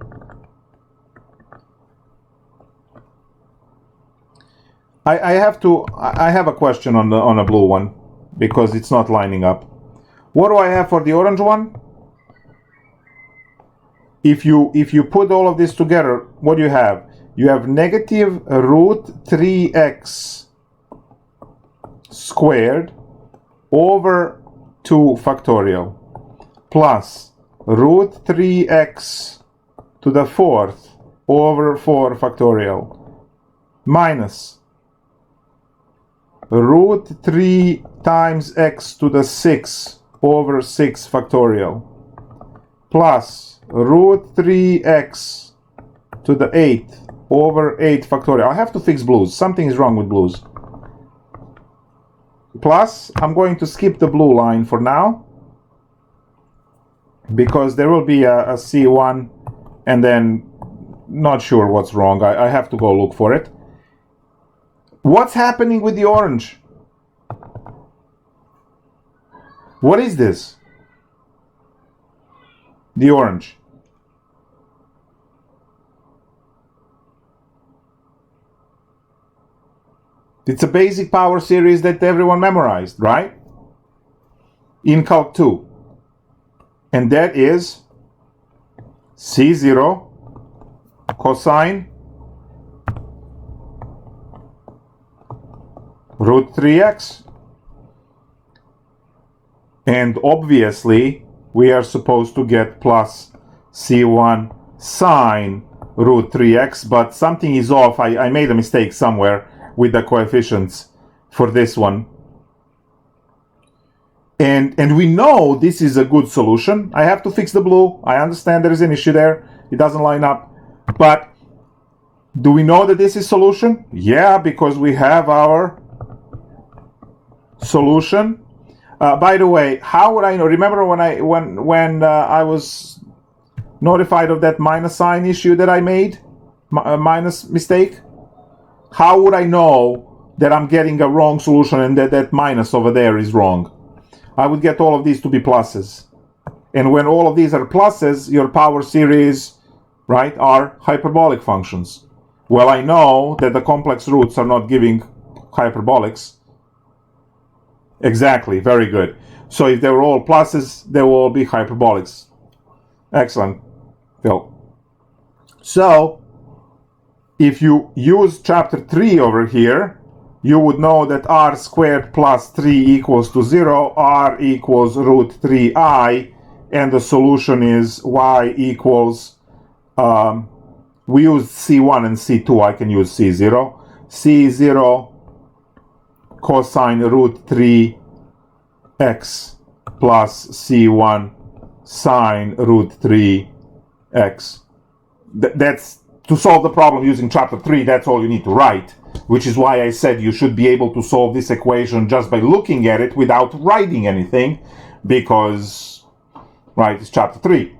I have a question on the blue one because it's not lining up. What do I have for the orange one? If you put all of this together, what do you have? You have negative root 3x squared over 2 factorial plus root 3x to the 4th over 4 factorial minus root 3 times x to the 6 over 6 factorial plus root 3x to the 8th over 8 factorial. I have to fix blues. Something is wrong with blues. Plus, I'm going to skip the blue line for now because there will be a C1 and then not sure what's wrong. I have to go look for it. What's happening with the orange? What is this? The orange. It's a basic power series that everyone memorized, right? In Calc 2. And that is C0 cosine root 3x. And obviously, we are supposed to get plus C1 sine root 3x, but something is off. I made a mistake somewhere with the coefficients for this one. And we know this is a good solution. I have to fix the blue. I understand there is an issue there. It doesn't line up. But do we know that this is solution? Yeah, because we have our solution. By the way, how would I know? Remember when I was notified of that minus sign issue that I made? Minus mistake? How would I know that I'm getting a wrong solution and that minus over there is wrong? I would get all of these to be pluses. And when all of these are pluses, your power series, right, are hyperbolic functions. Well, I know that the complex roots are not giving hyperbolics. Exactly, very good. So if they were all pluses, they will all be hyperbolics. Excellent, Phil. So, if you use chapter 3 over here, you would know that r squared plus 3 equals to 0, r equals root 3I, and the solution is y equals, we use C1 and C2, I can use C0. C0 cosine root 3x plus C1 sine root 3x. That's to solve the problem using chapter 3, that's all you need to write, which is why I said you should be able to solve this equation just by looking at it without writing anything, because, right, it's chapter 3.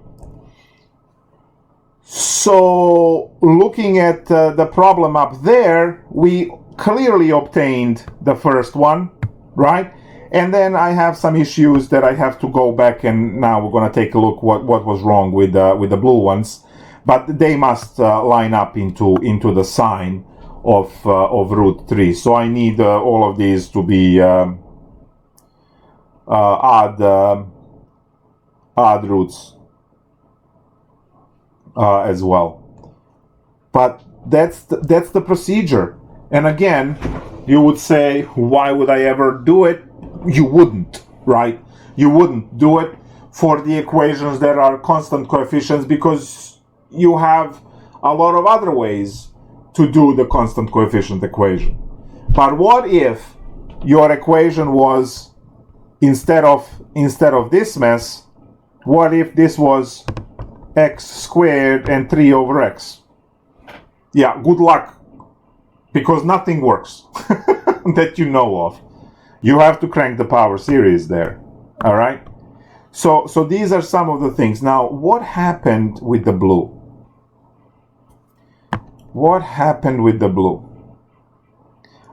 So, looking at the problem up there, we clearly obtained the first one, right? And then I have some issues that I have to go back and now we're going to take a look what was wrong with the blue ones. But they must line up into the sign of root 3. So I need all of these to be odd roots as well. But that's the procedure. And again, you would say, why would I ever do it? You wouldn't, right? You wouldn't do it for the equations that are constant coefficients, because you have a lot of other ways to do the constant coefficient equation. But what if your equation was, instead of this mess, what if this was x squared and 3 over x? Yeah, good luck, because nothing works that you know of. You have to crank the power series there. All right? So these are some of the things. Now, what happened with the blue? What happened with the blue?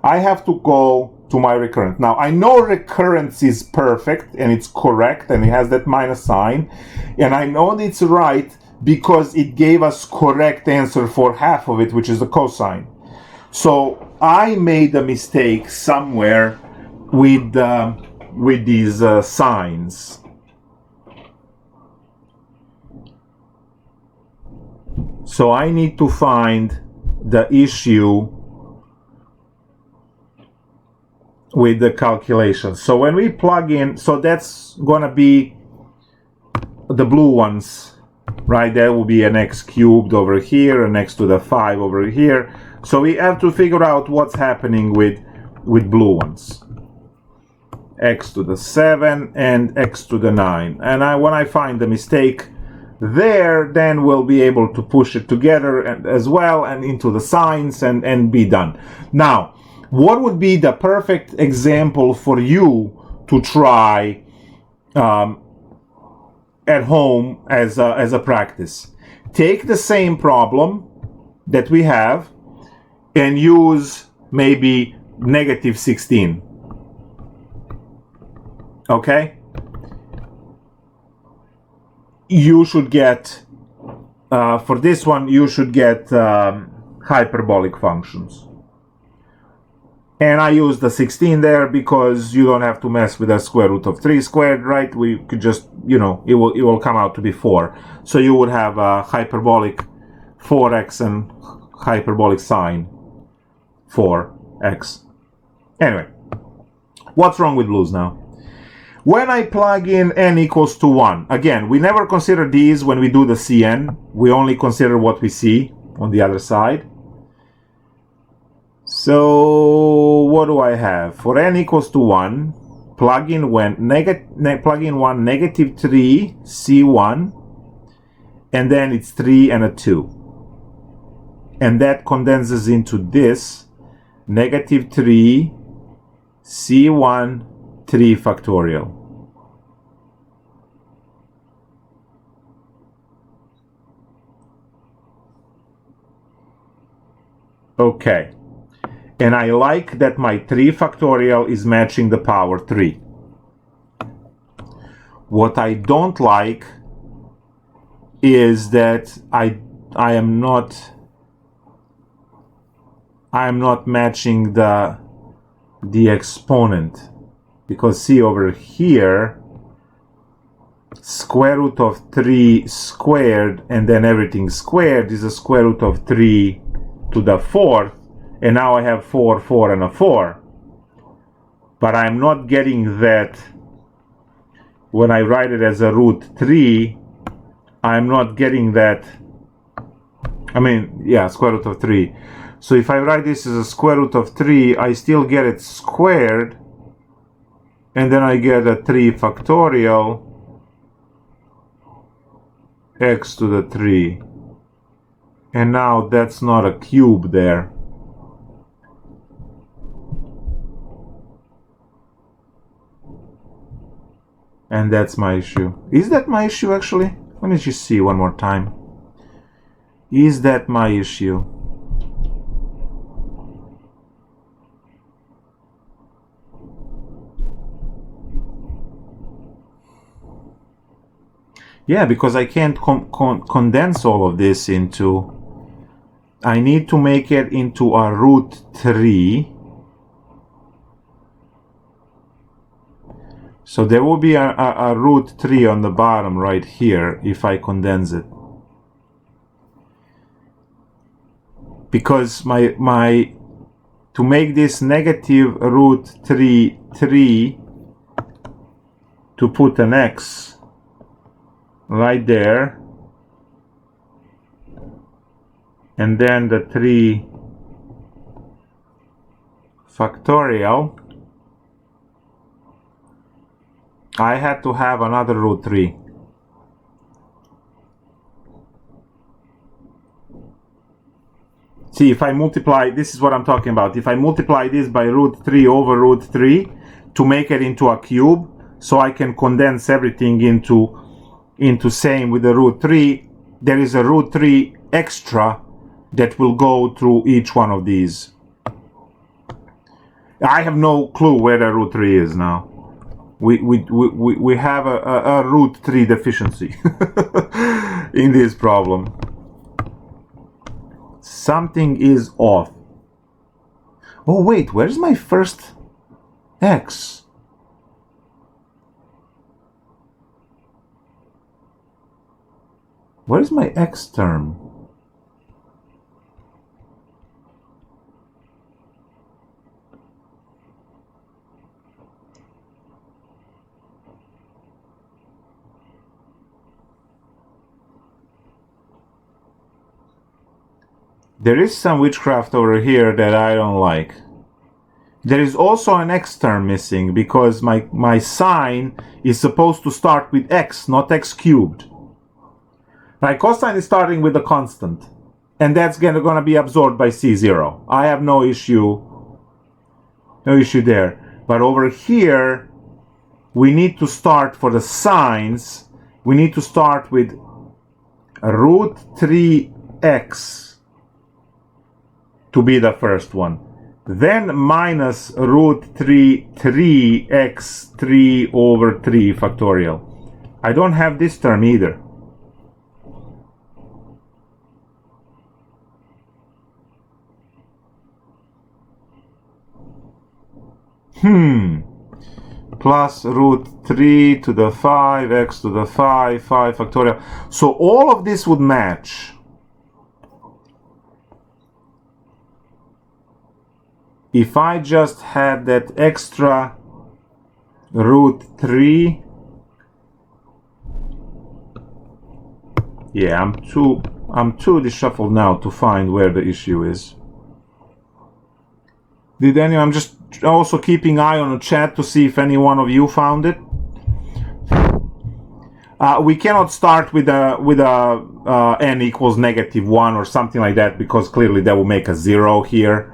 I have to go to my recurrence. Now, I know recurrence is perfect and it's correct and it has that minus sign. And I know it's right because it gave us correct answer for half of it, which is the cosine. So I made a mistake somewhere with these signs. So I need to find the issue with the calculation. So when we plug in, so that's gonna be the blue ones, right? There will be an x cubed over here and next to the 5 over here. So we have to figure out what's happening with blue ones. X to the 7 and x to the 9. And when I find the mistake there, then we'll be able to push it together as well and into the signs and be done. Now, what would be the perfect example for you to try at home as a practice? Take the same problem that we have and use maybe negative 16. Okay? You should get, for this one, you should get hyperbolic functions. And I use the 16 there because you don't have to mess with the square root of 3 squared, right? We could just, it will come out to be 4. So you would have a hyperbolic 4x and hyperbolic sine 4x. Anyway, what's wrong with blues now? When I plug in n equals to 1, again, we never consider these when we do the Cn. We only consider what we see on the other side. So what do I have? For n equals to 1, plug in 1, negative 3, C1, and then it's 3 and a 2. And that condenses into this, negative 3, C1, 3 factorial. Okay. And I like that my 3 factorial is matching the power 3. What I don't like is that I am not matching the exponent. Because see over here, square root of 3 squared and then everything squared is a square root of 3 to the 4th. And now I have 4, 4, and a 4. But I'm not getting that when I write it as a root 3. I'm not getting that. Square root of 3. So if I write this as a square root of 3, I still get it squared. And then I get a 3 factorial x to the 3. And now that's not a cube there. And that's my issue. Is that my issue actually? Let me just see one more time. Is that my issue? Yeah, because I can't condense all of this into... I need to make it into a root 3. So there will be a root 3 on the bottom right here if I condense it. Because to make this negative root 3, to put an x, right there, and then the 3 factorial, I had to have another root 3. See, if I multiply, this is what I'm talking about. If I multiply this by root 3 over root 3 to make it into a cube, so I can condense everything into same with the root 3, there is a root 3 extra that will go through each one of these. I have no clue where the root 3 is now. We have a root 3 deficiency in this problem. Something is off. Oh wait, where's my first x? Where's my x term? There is some witchcraft over here that I don't like. There is also an x term missing because my sign is supposed to start with x, not x cubed. My cosine is starting with a constant, and that's going to be absorbed by C0. I have no issue there. But over here, we need to start for the signs. We need to start with root 3x to be the first one. Then minus root 3x 3 over 3 factorial. I don't have this term either. Plus root 3 to the 5, x to the 5, 5 factorial. So all of this would match. If I just had that extra root 3, yeah, I'm too disheveled now to find where the issue is. Did anyone? I'm just also keeping eye on the chat to see if any one of you found it. We cannot start with a n equals -1 or something like that, because clearly that will make a 0 here.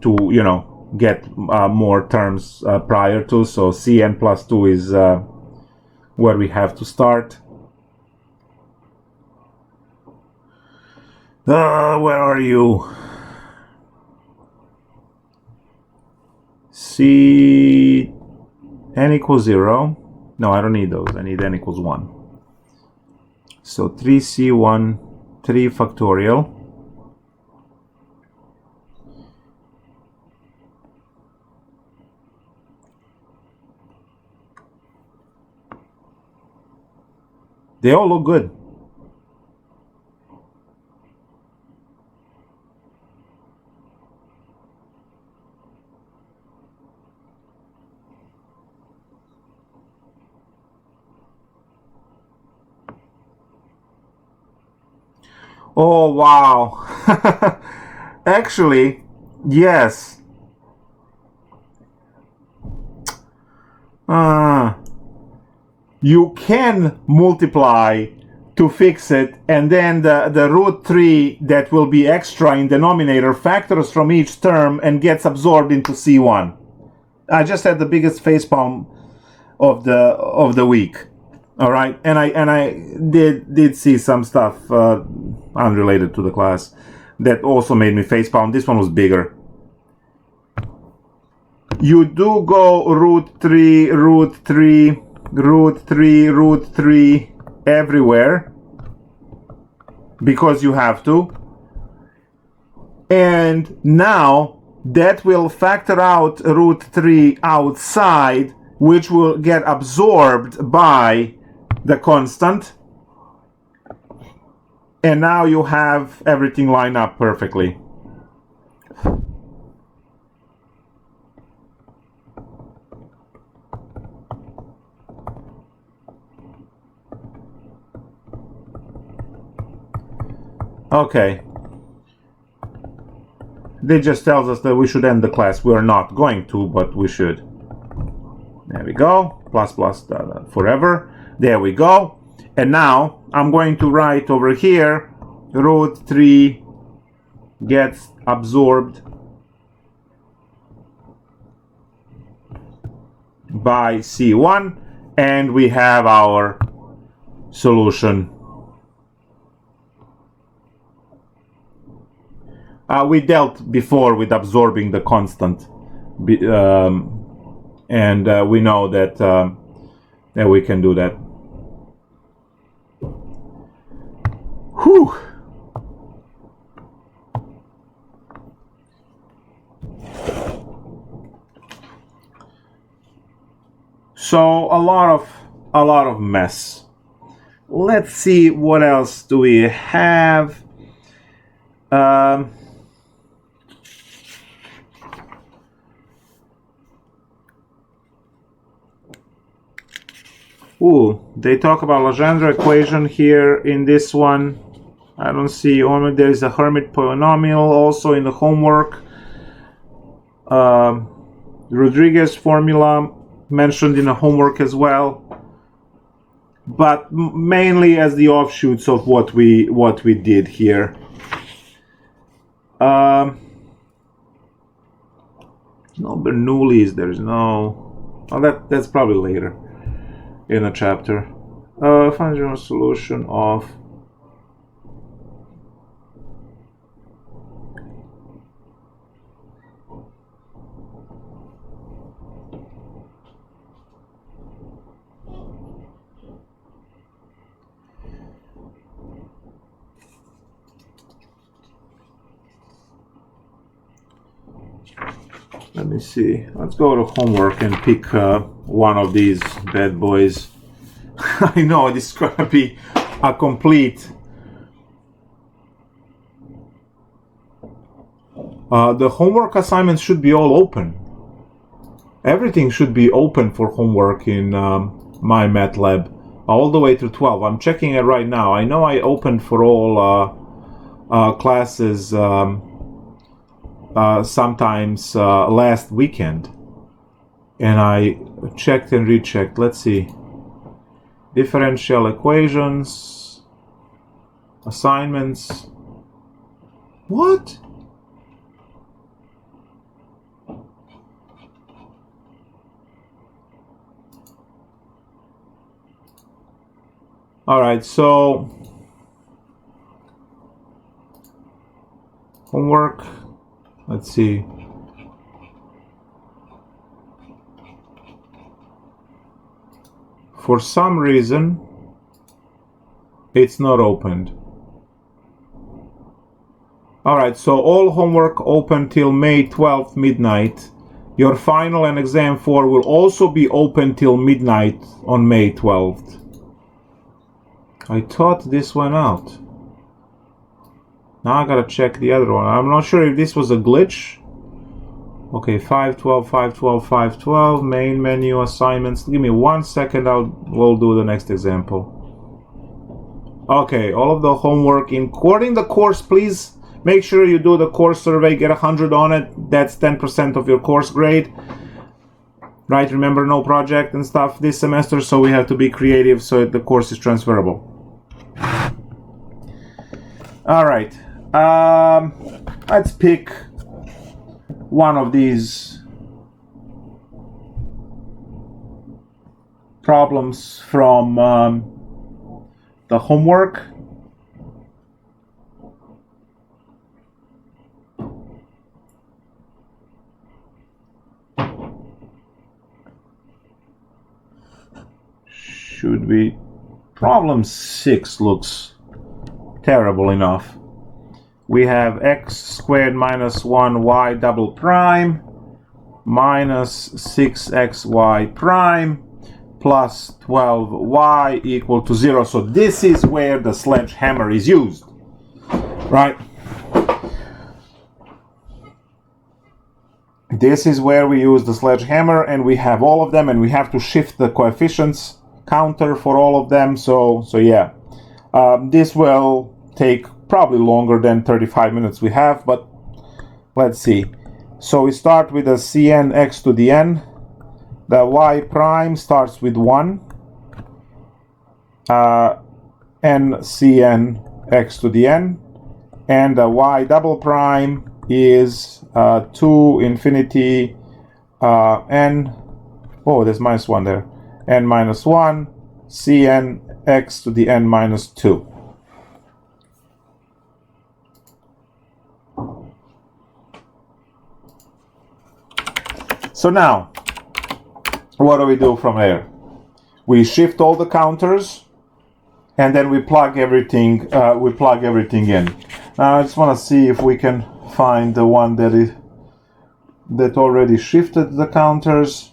To get more terms prior to, so Cn plus 2 is where we have to start. Where are you? C n equals 0. No, I don't need those. I need n equals 1. So 3c1 3 factorial. They all look good. Oh, wow. Actually, yes. You can multiply to fix it, and then the root 3 that will be extra in denominator factors from each term and gets absorbed into C1. I just had the biggest facepalm of the week. All right, and I did see some stuff unrelated to the class that also made me facepalm. This one was bigger. You do go root 3, root 3, root 3, root 3 everywhere because you have to. And now that will factor out root 3 outside, which will get absorbed by the constant. And now you have everything lined up perfectly. Okay. They just tells us that we should end the class. We're not going to, but we should. There we go. Plus plus forever. There we go. And now I'm going to write over here root 3 gets absorbed by C1, and we have our solution. We dealt before with absorbing the constant, and we know that that we can do that. Whew. So a lot of mess. Let's see what else do we have. They talk about Legendre equation here in this one. I don't see. Only there is a Hermite polynomial also in the homework. Rodriguez formula mentioned in the homework as well, but mainly as the offshoots of what we did here. No Bernoullis. There's no. Oh, that's probably later in a chapter. Find general solution of let me see. Let's go to homework and pick one of these bad boys. I know this is gonna be a complete. The homework assignments should be all open. Everything should be open for homework in my MATLAB, all the way through 12. I'm checking it right now. I know I opened for all classes sometimes last weekend, and I checked and rechecked. Let's see. Differential equations, assignments. What? All right, so homework. Let's see. For some reason, it's not opened. All right, so all homework open till May 12th midnight. Your final and exam 4 will also be open till midnight on May 12th. I thought this went out. Now I gotta check the other one. I'm not sure if this was a glitch. Okay, 512, 512, 512, main menu assignments. Give me 1 second, we'll do the next example. Okay, all of the homework, including the course, please make sure you do the course survey, get 100 on it. That's 10% of your course grade. Right, remember no project and stuff this semester, so we have to be creative so the course is transferable. All right, let's pick one of these problems from the homework. Should be problem 6 looks terrible enough. We have x squared minus 1y double prime minus 6xy prime plus 12y equal to 0. So this is where the sledgehammer is used, right? This is where we use the sledgehammer, and we have all of them, and we have to shift the coefficients counter for all of them. So yeah, this will take probably longer than 35 minutes we have, but let's see. So we start with a Cn x to the n. The y prime starts with 1, n Cn x to the n, and the y double prime is 2 infinity n, oh, there's minus 1 there, n minus 1 Cn x to the n minus 2. So now, what do we do from there? We shift all the counters, and then we plug everything. In. Now I just want to see if we can find the one that already shifted the counters.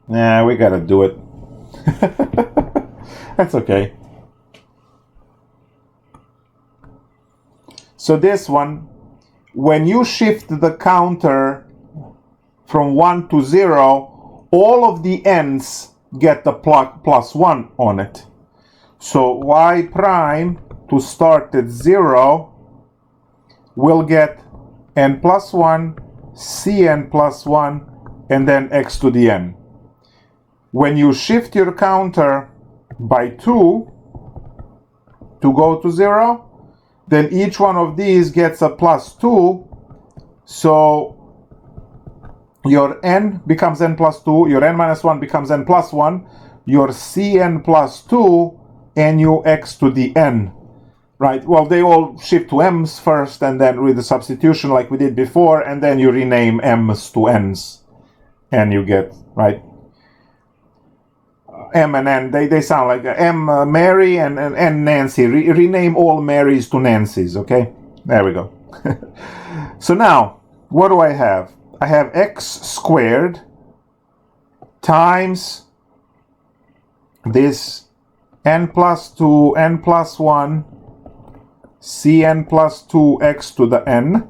Nah, we gotta do it. That's okay. So this one, when you shift the counter from 1 to 0, all of the n's get the plus 1 on it. So y prime, to start at 0, will get n plus 1, Cn plus 1, and then x to the n. When you shift your counter by 2 to go to 0, then each one of these gets a plus 2, so your n becomes n plus 2, your n minus 1 becomes n plus 1, your Cn plus 2, and your x to the n. Right? Well, they all shift to m's first, and then with the substitution like we did before, and then you rename m's to n's, and you get, right? M and N, they sound like M Mary and N Nancy. Rename all Marys to Nancys, okay? There we go. So now, what do I have? I have x squared times this n plus 2, n plus 1, Cn plus 2x to the n,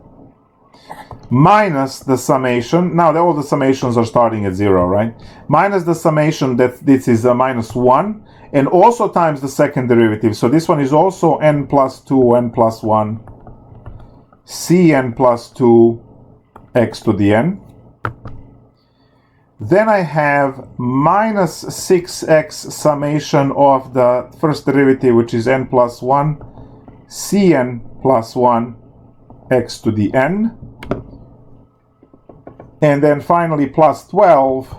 minus the summation. Now all the summations are starting at 0, right? Minus the summation that this is a minus 1, and also times the second derivative. So this one is also n plus 2, n plus 1, Cn plus 2 x to the n. Then I have minus 6x summation of the first derivative, which is n plus 1, Cn plus 1 x to the n. And then finally plus 12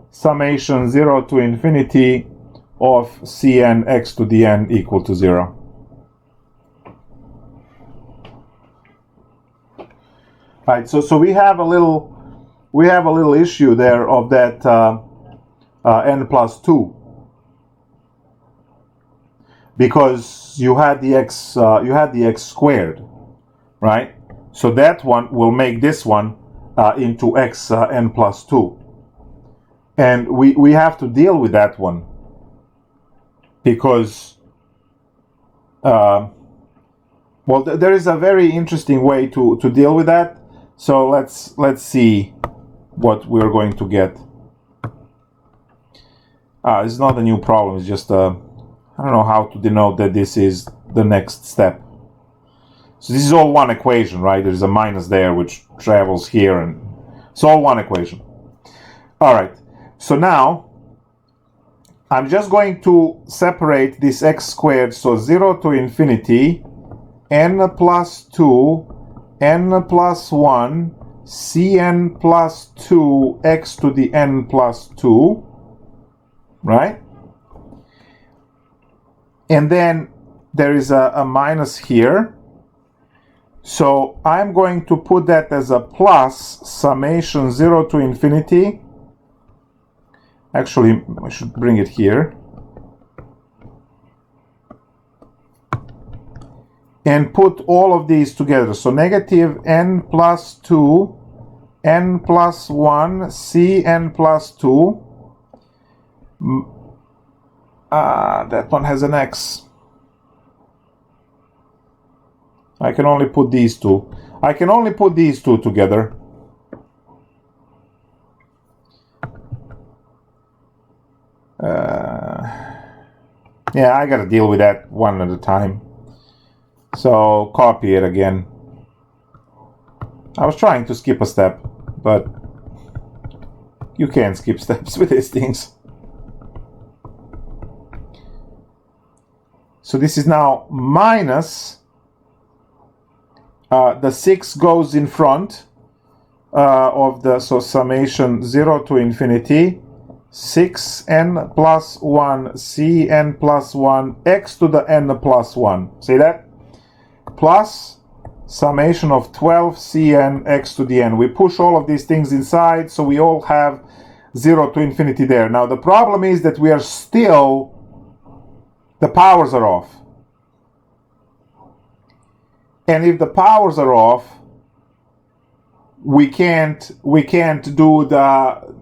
summation 0 to infinity of Cn x to the n equal to 0. Right, so we have a little issue there of that n plus 2, because you had the x squared, right? So that one will make this one into x n plus 2, and we have to deal with that one, because well, there is a very interesting way to deal with that. So let's see what we're going to get. It's not a new problem, it's just I don't know how to denote that this is the next step. So this is all one equation, right? There's a minus there which travels here, and it's all one equation. All right, so now I'm just going to separate this x squared, so 0 to infinity, n plus 2, n plus 1, Cn plus 2 x to the n plus 2, right? And then there is a minus here. So I'm going to put that as a plus summation 0 to infinity. Actually, I should bring it here. And put all of these together. So negative n plus 2, n plus 1, Cn plus 2. That one has an x. I can only put these two. I can only put these two together. Yeah, I gotta deal with that one at a time. So copy it again. I was trying to skip a step, but you can't skip steps with these things. So this is now minus, the 6 goes in front of the, so summation 0 to infinity, 6n plus 1 cn plus 1 x to the n plus 1. See that? Plus summation of 12 cn x to the n. We push all of these things inside, so we all have 0 to infinity there. Now the problem is that we are still, the powers are off. And if the powers are off, we can't do the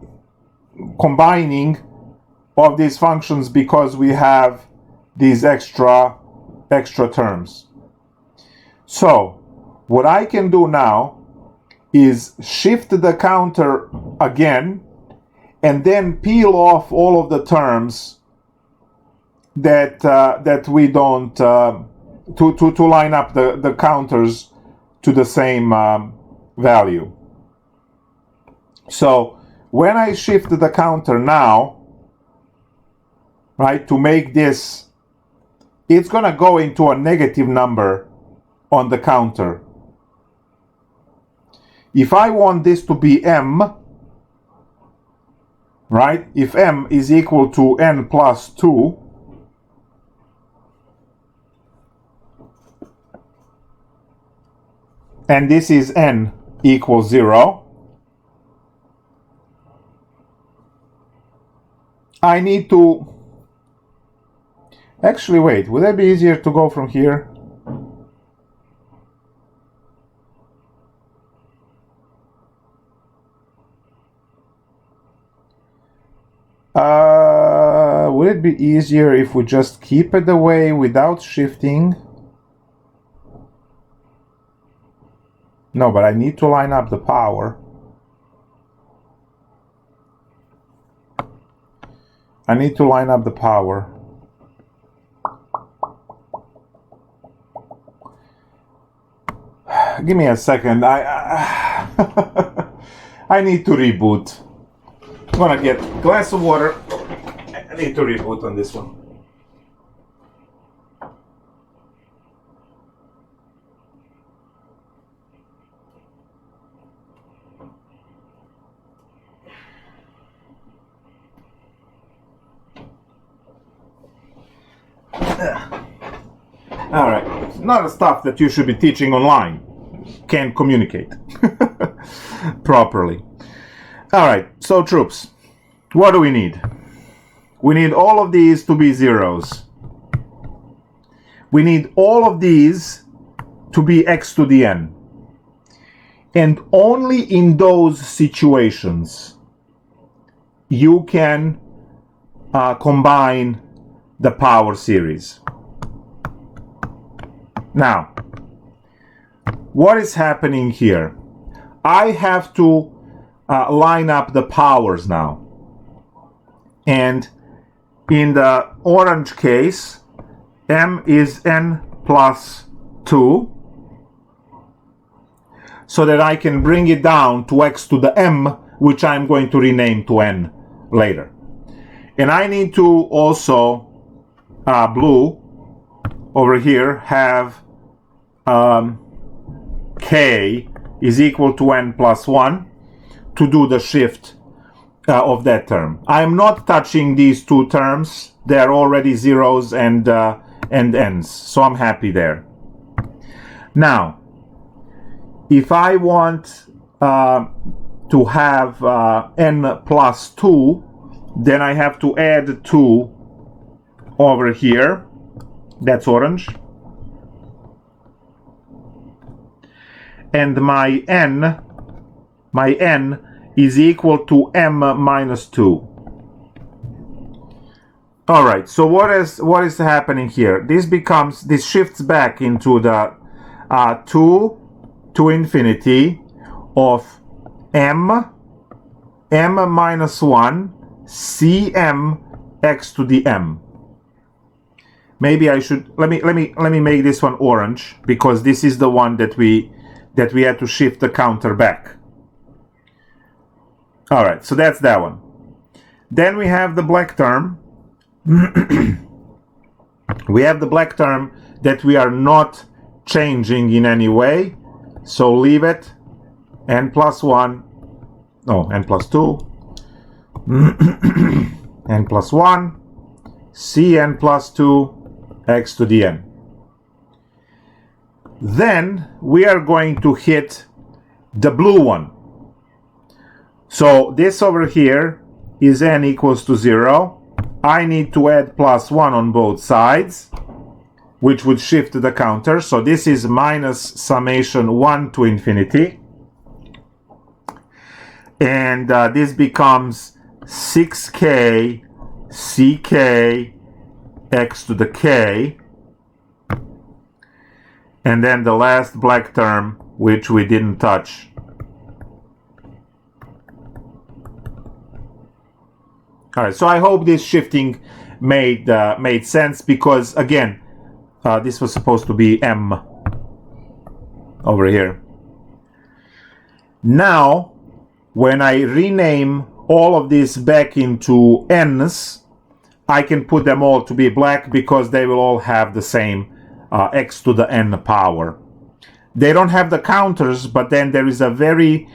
combining of these functions because we have these extra terms. So what I can do now is shift the counter again and then peel off all of the terms that we don't, to line up the counters to the same value. So when I shift the counter now, right, to make this, it's going to go into a negative number on the counter. If I want this to be m, right, if m is equal to n plus 2, and this is n equals 0, I need to, actually wait, would it be easier to go from here? Would it be easier if we just keep it away without shifting? No, but I need to line up the power. I need to line up the power. Give me a second. I need to reboot. I'm gonna get a glass of water. I need to reboot on this one. All right, not the stuff that you should be teaching online. Can't communicate properly. All right, so troops, what do we need? We need all of these to be zeros. We need all of these to be x to the n. And only in those situations you can combine the power series. Now, what is happening here? I have to line up the powers now. And in the orange case, m is n plus 2, so that I can bring it down to x to the m, which I'm going to rename to n later. And I need to also, blue, over here, have k is equal to n plus 1 to do the shift of that term. I'm not touching these two terms. They're already zeros and n's, so I'm happy there. Now, if I want to have n plus 2, then I have to add 2 over here. That's orange. And my n is equal to m minus 2. All right, so what is happening here? This shifts back into the 2 to infinity of m minus 1 cm x to the m. maybe I should let me make this one orange, because this is the one that we had to shift the counter back. All right, so that's that one. Then we have the black term. We have the black term that we are not changing in any way, so leave it. N plus 1, no, n plus 2, n plus 1, Cn plus 2, x to the n. Then we are going to hit the blue one. So this over here is n equals to 0. I need to add plus 1 on both sides, which would shift the counter. So this is minus summation 1 to infinity. And this becomes 6k ck x to the k. And then the last black term, which we didn't touch. All right, so I hope this shifting made sense, because again, this was supposed to be m over here. Now, when I rename all of this back into n's, I can put them all to be black, because they will all have the same x to the n power. They don't have the counters, but then there is a very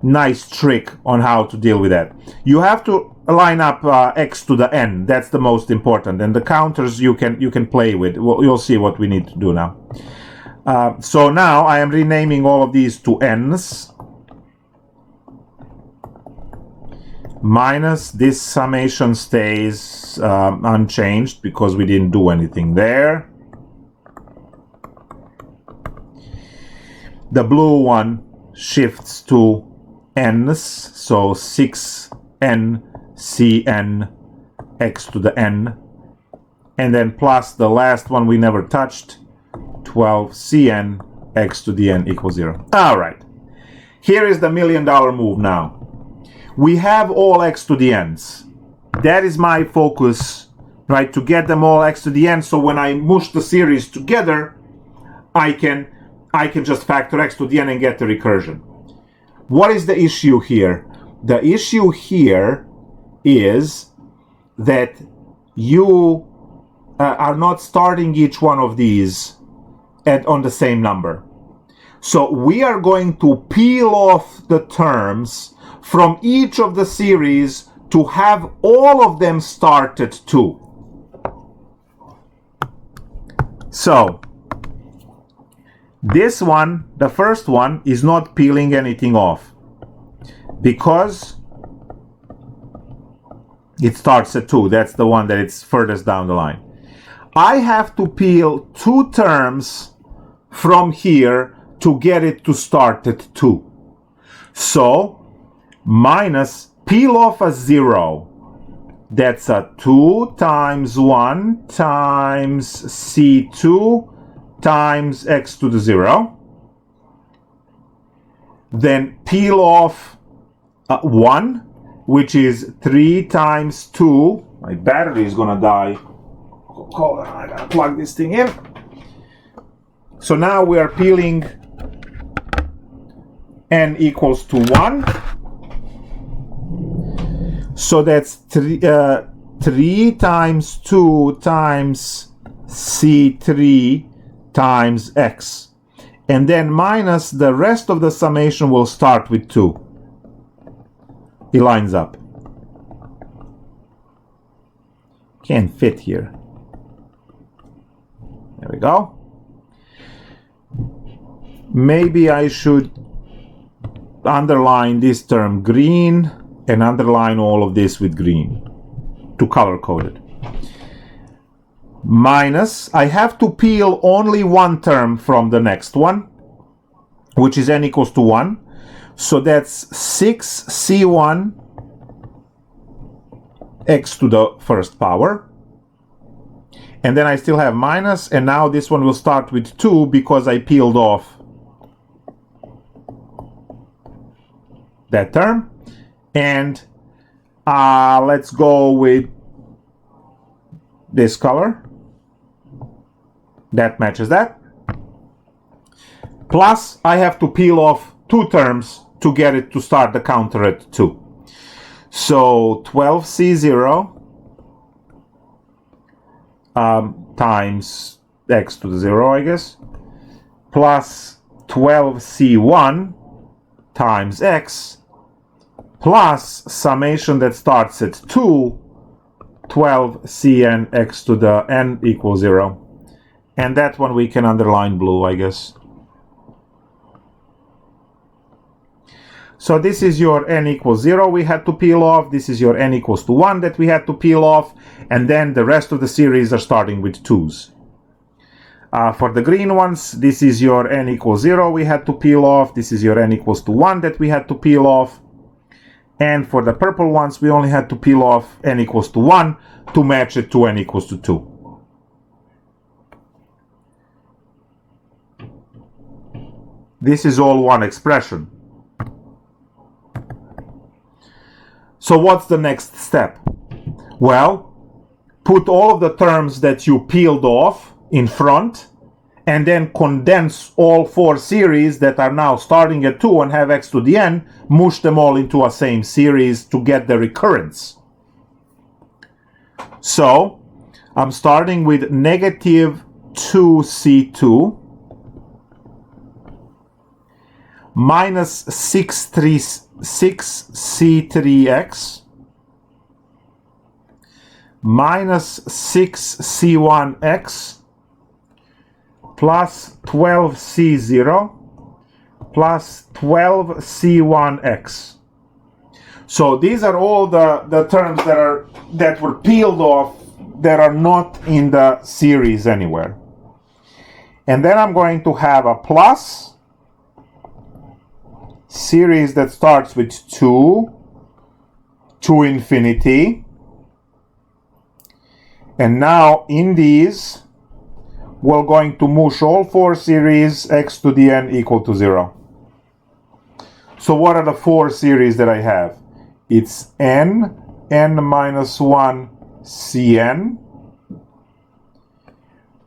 nice trick on how to deal with that. You have to line up x to the n. That's the most important, and the counters you can play with. Well, you'll see what we need to do now. So now I am renaming all of these to n's. Minus this summation stays unchanged, because we didn't do anything there. The blue one shifts to n's, so 6n Cn x to the n, and then plus the last one we never touched, 12Cn x to the n equals 0. All right, here is the $1 million move now. We have all x to the n's. That is my focus, right, to get them all x to the n, so when I mush the series together, I can just factor x to the n and get the recursion. What is the issue here? The issue here is that you are not starting each one of these on the same number. So we are going to peel off the terms from each of the series to have all of them start at 2. So this one, the first one, is not peeling anything off, because it starts at 2. That's the one that it's furthest down the line. I have to peel 2 terms from here to get it to start at 2. So minus, peel off a 0. That's a 2 times 1 times C2 times x to the 0. Then peel off 1, which is 3 times 2. My battery is gonna die. Hold on, I gotta plug this thing in. So now we are peeling n equals to 1. So that's 3 times 2 times C3 times x. And then minus the rest of the summation will start with 2. It lines up. Can't fit here. There we go. Maybe I should underline this term green and underline all of this with green to color code it. Minus, I have to peel only one term from the next one, which is n equals to 1. So that's 6C1 x to the first power. And then I still have minus, and now this one will start with 2 because I peeled off that term. And let's go with this color. That matches that. Plus, I have to peel off 2 terms to get it to start the counter at 2. So 12C0 times x to the 0, I guess, plus 12C1 times x, plus summation that starts at 2, 12Cn x to the n equals 0. And that one we can underline blue, I guess. So this is your n equals 0 we had to peel off. This is your n equals to 1 that we had to peel off. And then the rest of the series are starting with 2's. For the green ones, this is your n equals 0 we had to peel off. This is your n equals to 1 that we had to peel off. And for the purple ones, we only had to peel off n equals to 1 to match it to n equals to 2. This is all one expression. So what's the next step? Well, put all of the terms that you peeled off in front and then condense all 4 series that are now starting at 2 and have x to the n, mush them all into a same series to get the recurrence. So I'm starting with negative 2c2 minus 6c3x minus 6c1x plus 12c0 plus 12c1x. So these are all the terms that were peeled off that are not in the series anywhere. And then I'm going to have a plus series that starts with 2 to infinity. And now in these, we're going to mush all 4 series x to the n equal to 0. So what are the 4 series that I have? It's n minus 1 cn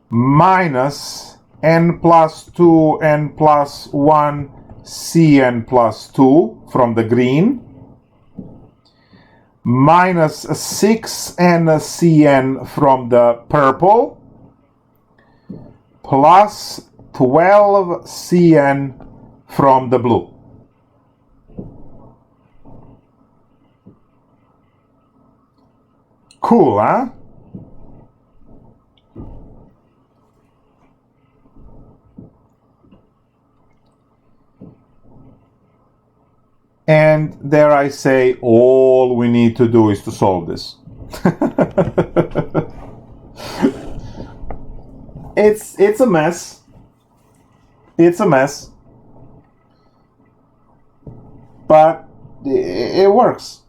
minus n plus 2 n plus 1 cn plus 2 from the green, minus 6n cn from the purple, plus 12 cn from the blue. Cool, huh? And there I say, all we need to do is to solve this. It's a mess. It's a mess. But it works.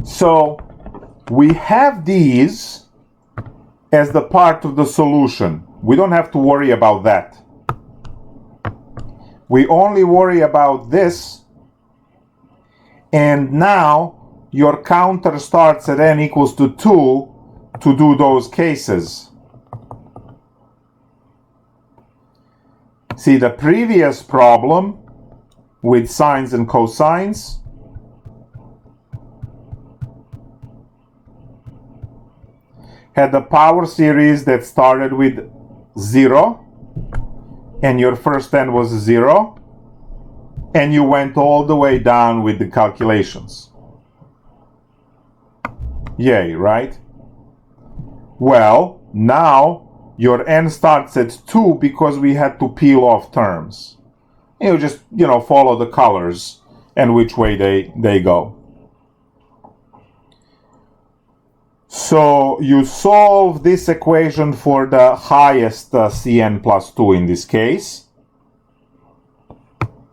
So we have these as the part of the solution. We don't have to worry about that. We only worry about this. And now your counter starts at n equals to 2 to do those cases. See, the previous problem with sines and cosines had the power series that started with 0, and your first n was 0, and you went all the way down with the calculations. Yay, right? Well, now your n starts at 2 because we had to peel off terms. You just, follow the colors and which way they go. So you solve this equation for the highest Cn plus 2 in this case.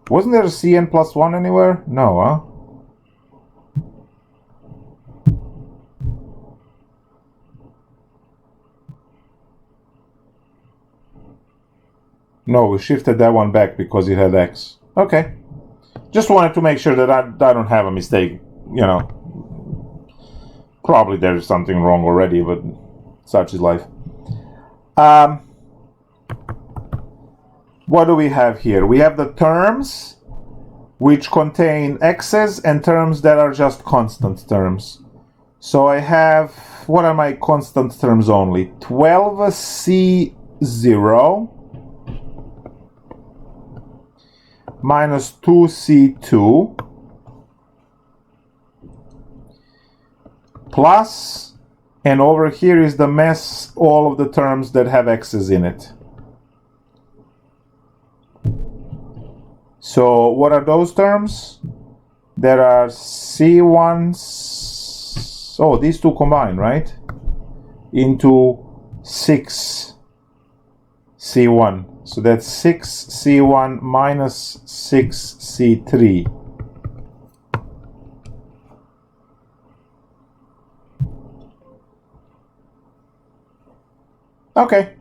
Wasn't there a Cn plus 1 anywhere? No, huh? No, we shifted that one back because it had x. Okay. Just wanted to make sure that I don't have a mistake, you know. Probably there's something wrong already, but such is life. What do we have here? We have the terms which contain x's and terms that are just constant terms. So I have, what are my constant terms only? 12c0 minus 2c2 plus, and over here is the mess, all of the terms that have x's in it. So what are those terms? There are c1, oh, these two combine, right? Into 6c1. So that's 6c1 minus 6c3. Okay.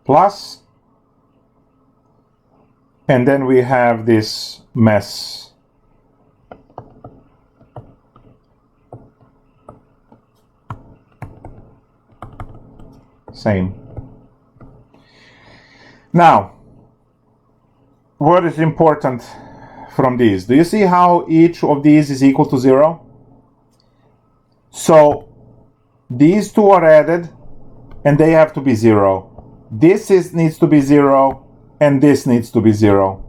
Plus, and then we have this mess. Same. Now, what is important from these? Do you see how each of these is equal to 0? So these two are added and they have to be 0. This needs to be 0 and this needs to be 0.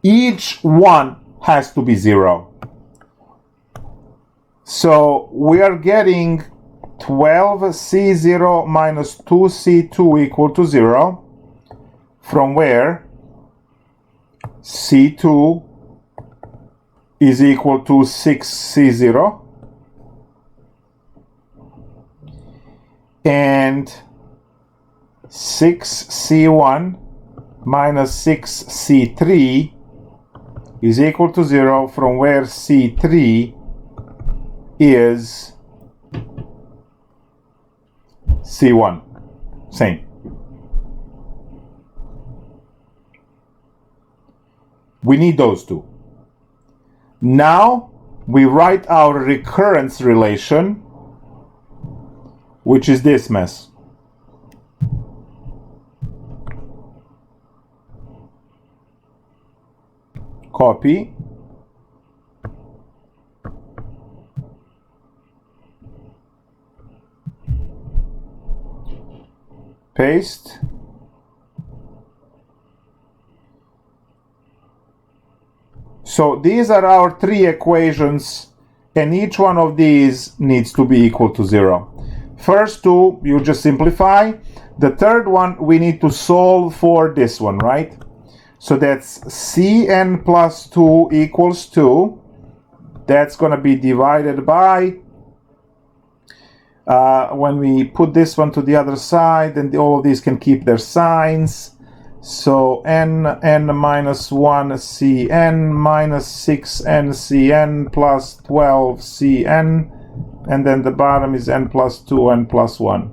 Each one has to be 0. So we are getting 12c0 minus 2c2 equal to 0, from where c2 is equal to 6c0 and 6c1 minus 6c3 is equal to 0, from where c3 is c1. Same. We need those two. Now we write our recurrence relation, which is this mess. Copy. Paste. So these are our three equations, and each one of these needs to be equal to 0. First two, you just simplify. The third one, we need to solve for this one, right? So that's cn plus 2 equals 2. That's going to be divided by, when we put this one to the other side, then all of these can keep their signs. So n minus 1 cn minus 6n cn plus 12 cn, and then the bottom is n plus 2 n plus 1.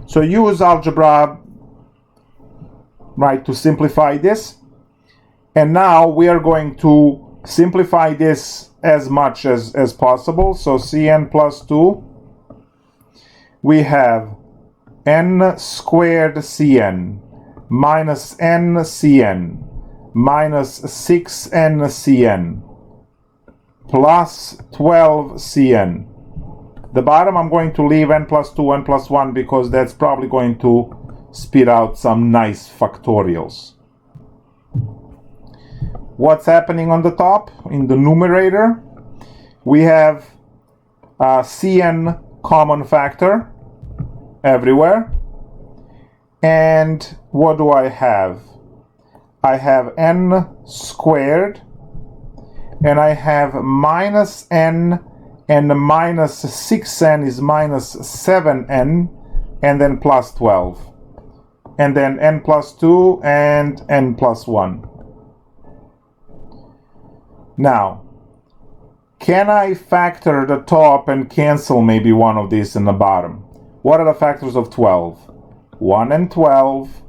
So use algebra, right, to simplify this. And now we are going to simplify this as much as possible. So cn plus 2, we have n squared cn minus n cn minus 6n cn plus 12 cn. The bottom I'm going to leave n plus 2, n plus 1, because that's probably going to spit out some nice factorials. What's happening on the top? In the numerator, we have cn common factor everywhere. And what do I have? I have n squared, and I have minus n, and the minus 6n is minus 7n, and then plus 12. And then n plus 2 and n plus 1. Now, can I factor the top and cancel maybe one of these in the bottom? What are the factors of 12? 1 and 12,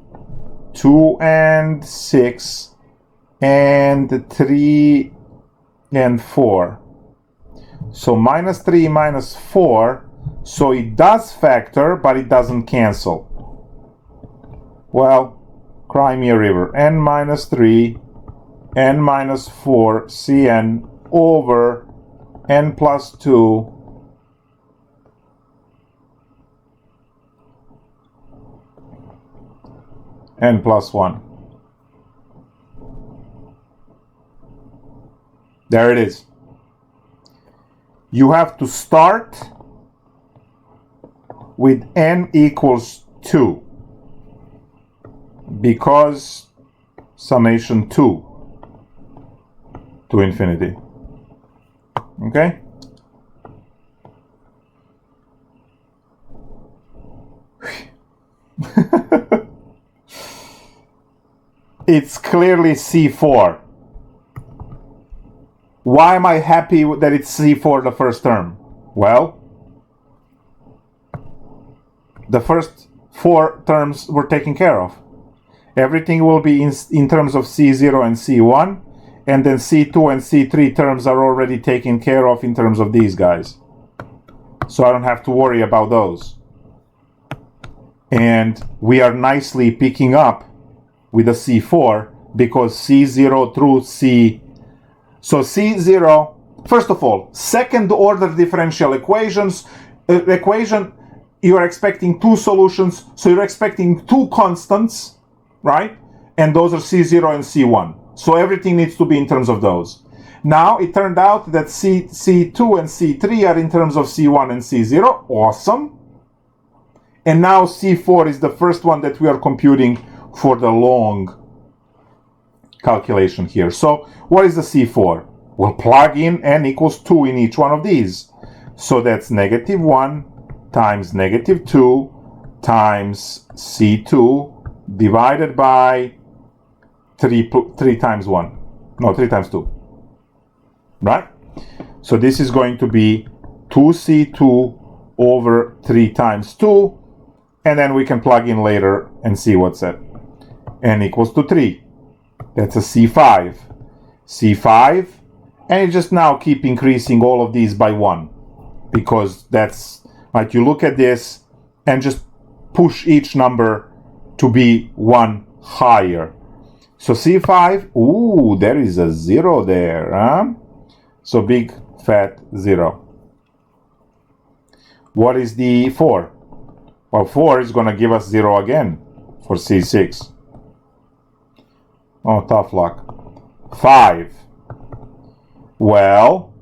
2 and 6, and 3 and 4. So minus 3 minus 4, so it does factor, but it doesn't cancel. Well, cry me a river. N minus 3, n minus 4, Cn over n plus 2 n plus 1. There it is. You have to start with n equals 2 because summation 2 to infinity. Okay? It's clearly C4. Why am I happy that it's C4 the first term? Well, the first 4 terms were taken care of. Everything will be in terms of C0 and C1, and then C2 and C3 terms are already taken care of in terms of these guys. So I don't have to worry about those. And we are nicely picking up with a C4 because C0 through C. So C0, first of all, second order differential equations, you are expecting 2 solutions, so you're expecting 2 constants, right? And those are C0 and C1. So everything needs to be in terms of those. Now it turned out that C2 and C3 are in terms of C1 and C0. Awesome. And now C4 is the first one that we are computing for the long calculation here. So what is the C4? We'll plug in n equals 2 in each one of these. So that's negative 1 times negative 2 times C2 divided by 3 times 1. No, 3 times 2. Right? So this is going to be 2C2 over 3 times 2. And then we can plug in later and see what's that. N equals to 3. That's a C5. C5. And you just now keep increasing all of these by 1. Because that's, like, you look at this and just push each number to be 1 higher. So C5, ooh, there is a 0 there, huh? So big fat 0. What is the 4? Well, 4 is going to give us 0 again for C6. Oh, tough luck. 5. Well,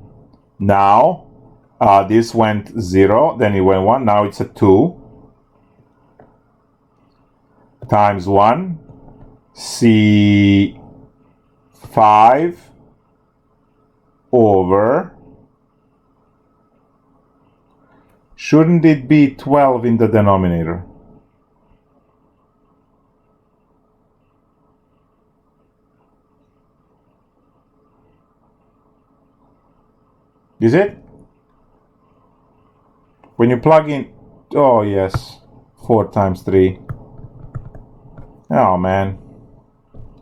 now this went 0, then it went 1, now it's a 2. Times 1, C5 over, shouldn't it be 12 in the denominator? Is it? When you plug in, oh yes, 4 times 3. Oh man,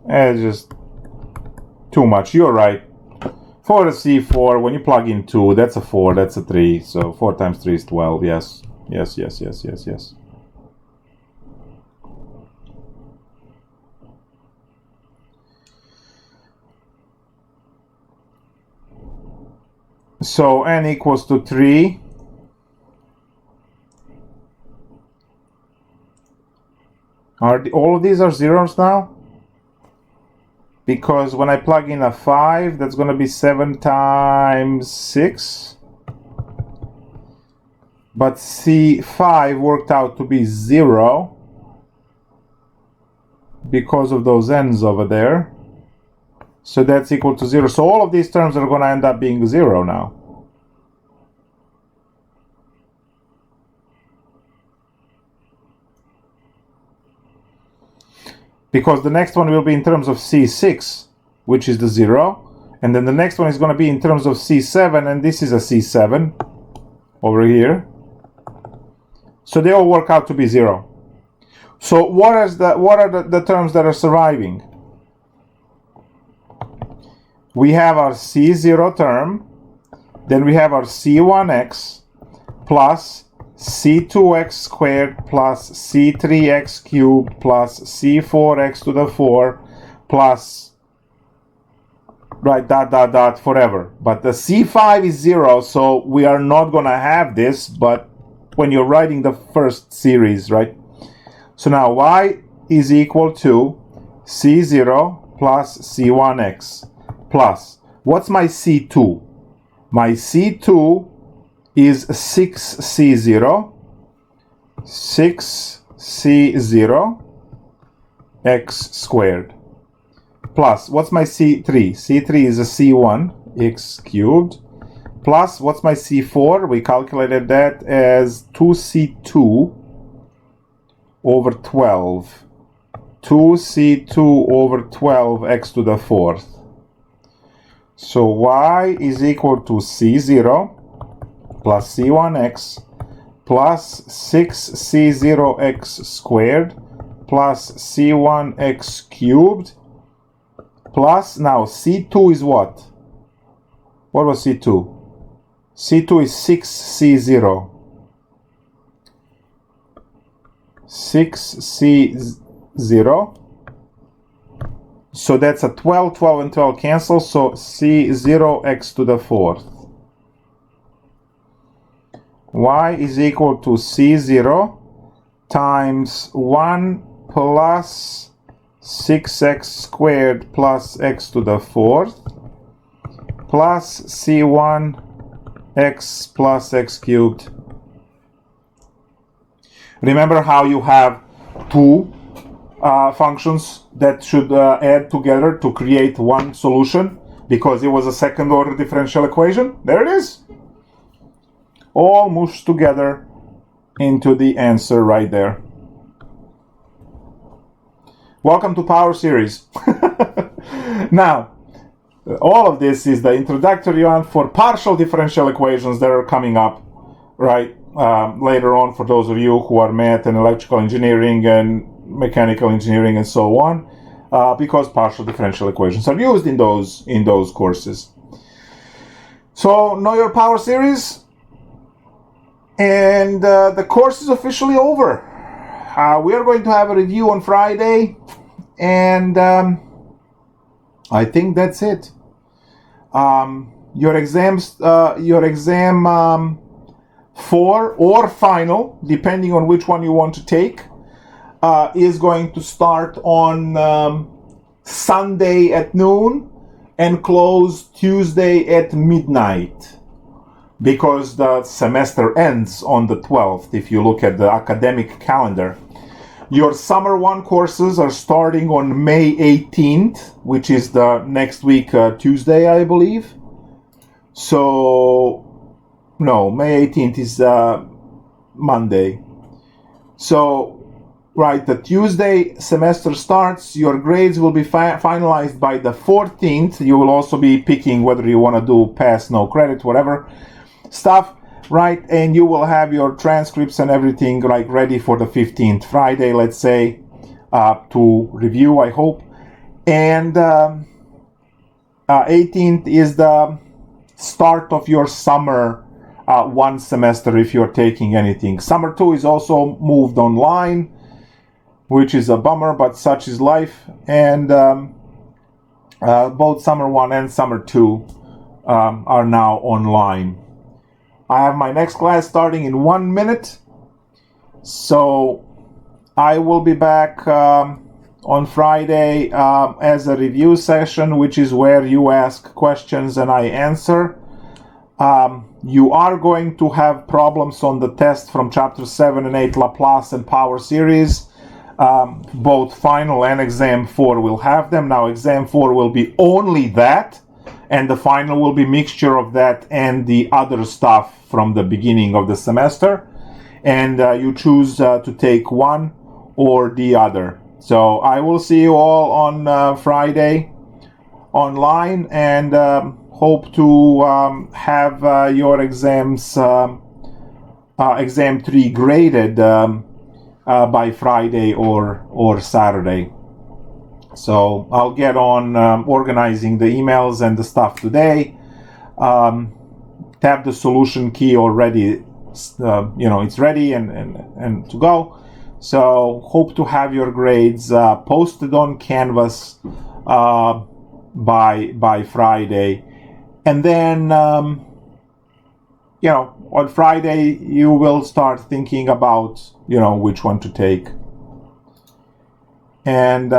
it's just too much. You're right. For the C4, when you plug in 2, that's a 4, that's a 3. So 4 times 3 is 12, yes. Yes. So n equals to 3. All of these are zeros now? Because when I plug in a 5, that's going to be 7 times 6. But C5 worked out to be 0 because of those n's over there. So that's equal to 0. So all of these terms are going to end up being 0 now. Because the next one will be in terms of C6, which is the 0. And then the next one is going to be in terms of C7, and this is a C7 over here. So they all work out to be 0. So what are the terms that are surviving? We have our C0 term, then we have our C1x plus C2x squared plus C3x cubed plus C4x to the 4 plus, right, dot, dot, dot, forever. But the C5 is 0, so we are not going to have this, but when you're writing the first series, right? So now y is equal to C0 plus C1x plus, what's my C2? My C2 is 6C0, 6C0 x squared, plus, what's my C3? C3 is a C1 x cubed, plus, what's my C4? We calculated that as 2C2 over 12. 2C2 over 12 x to the 4th. So y is equal to C0 plus C1x plus 6C0x squared plus C1x cubed plus, now C2 is what? What was C2? C2 is 6C0. 6C0. So that's a 12, 12 and 12 cancel, so C0x to the 4th. Y is equal to C0 times 1 plus 6x squared plus x to the 4th plus C1x plus x cubed. Remember how you have two functions that should add together to create one solution because it was a second order differential equation? There it is. All mushed together into the answer right there. Welcome to Power Series. Now, all of this is the introductory one for partial differential equations that are coming up, right, later on for those of you who are math and electrical engineering and mechanical engineering and so on, because partial differential equations are used in those courses. So, know your Power Series, and the course is officially over. We are going to have a review on Friday, and I think that's it. Your exam 4 or final, depending on which one you want to take, is going to start on Sunday at noon and close Tuesday at midnight, because the semester ends on the 12th if you look at the academic calendar. Your summer 1 courses are starting on May 18th, which is the next week, Tuesday, I believe. So, no, May 18th is Monday. So, right, the Tuesday semester starts. Your grades will be finalized by the 14th. You will also be picking whether you want to do pass, no credit, whatever stuff, right? And you will have your transcripts and everything like ready for the 15th, Friday, let's say, to review, I hope. And 18th is the start of your summer 1 semester if you're taking anything. Summer 2 is also moved online, which is a bummer, but such is life. And both summer 1 and summer 2 are now online. I have my next class starting in 1 minute, so I will be back on Friday as a review session, which is where you ask questions and I answer. You are going to have problems on the test from chapter 7 and 8, Laplace and Power Series. Both final and exam 4 will have them. Now exam 4 will be only that, and the final will be mixture of that and the other stuff from the beginning of the semester, and you choose to take one or the other. So I will see you all on Friday online, and hope to have your exams exam 3 graded by Friday or Saturday. So I'll get on organizing the emails and the stuff today. Have the solution key already, it's ready and to go. So hope to have your grades posted on Canvas by Friday, and then on Friday you will start thinking about which one to take. And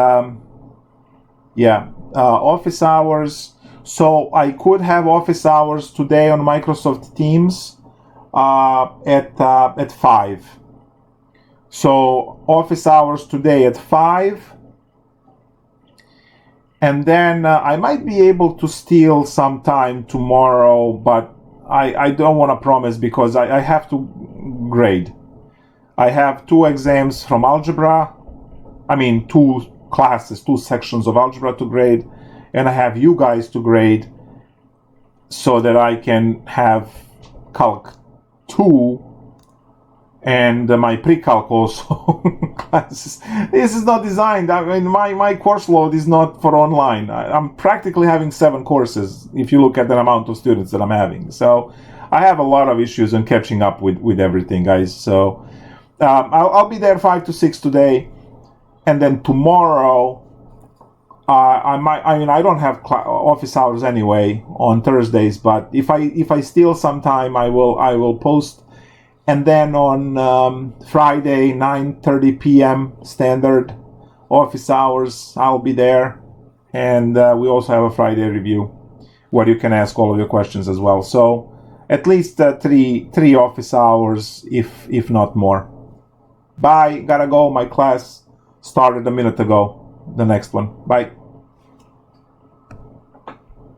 office hours. So I could have office hours today on Microsoft Teams at 5. So office hours today at 5. And then I might be able to steal some time tomorrow, but I don't want to promise because I have to grade. I have 2 exams from algebra. 2 classes, 2 sections of algebra to grade. And I have you guys to grade so that I can have Calc 2 and my pre-calc also classes. This is not designed. My course load is not for online. I'm practically having 7 courses if you look at the amount of students that I'm having. So I have a lot of issues in catching up with everything, guys. So I'll be there 5 to 6 today, and then tomorrow. I don't have office hours anyway on Thursdays, but if I steal some time, I will post. And then on Friday, 9:30 p.m. standard office hours, I'll be there. And we also have a Friday review where you can ask all of your questions as well. So at least three office hours, if not more. Bye. Gotta go. My class started a minute ago. The next one. Bye.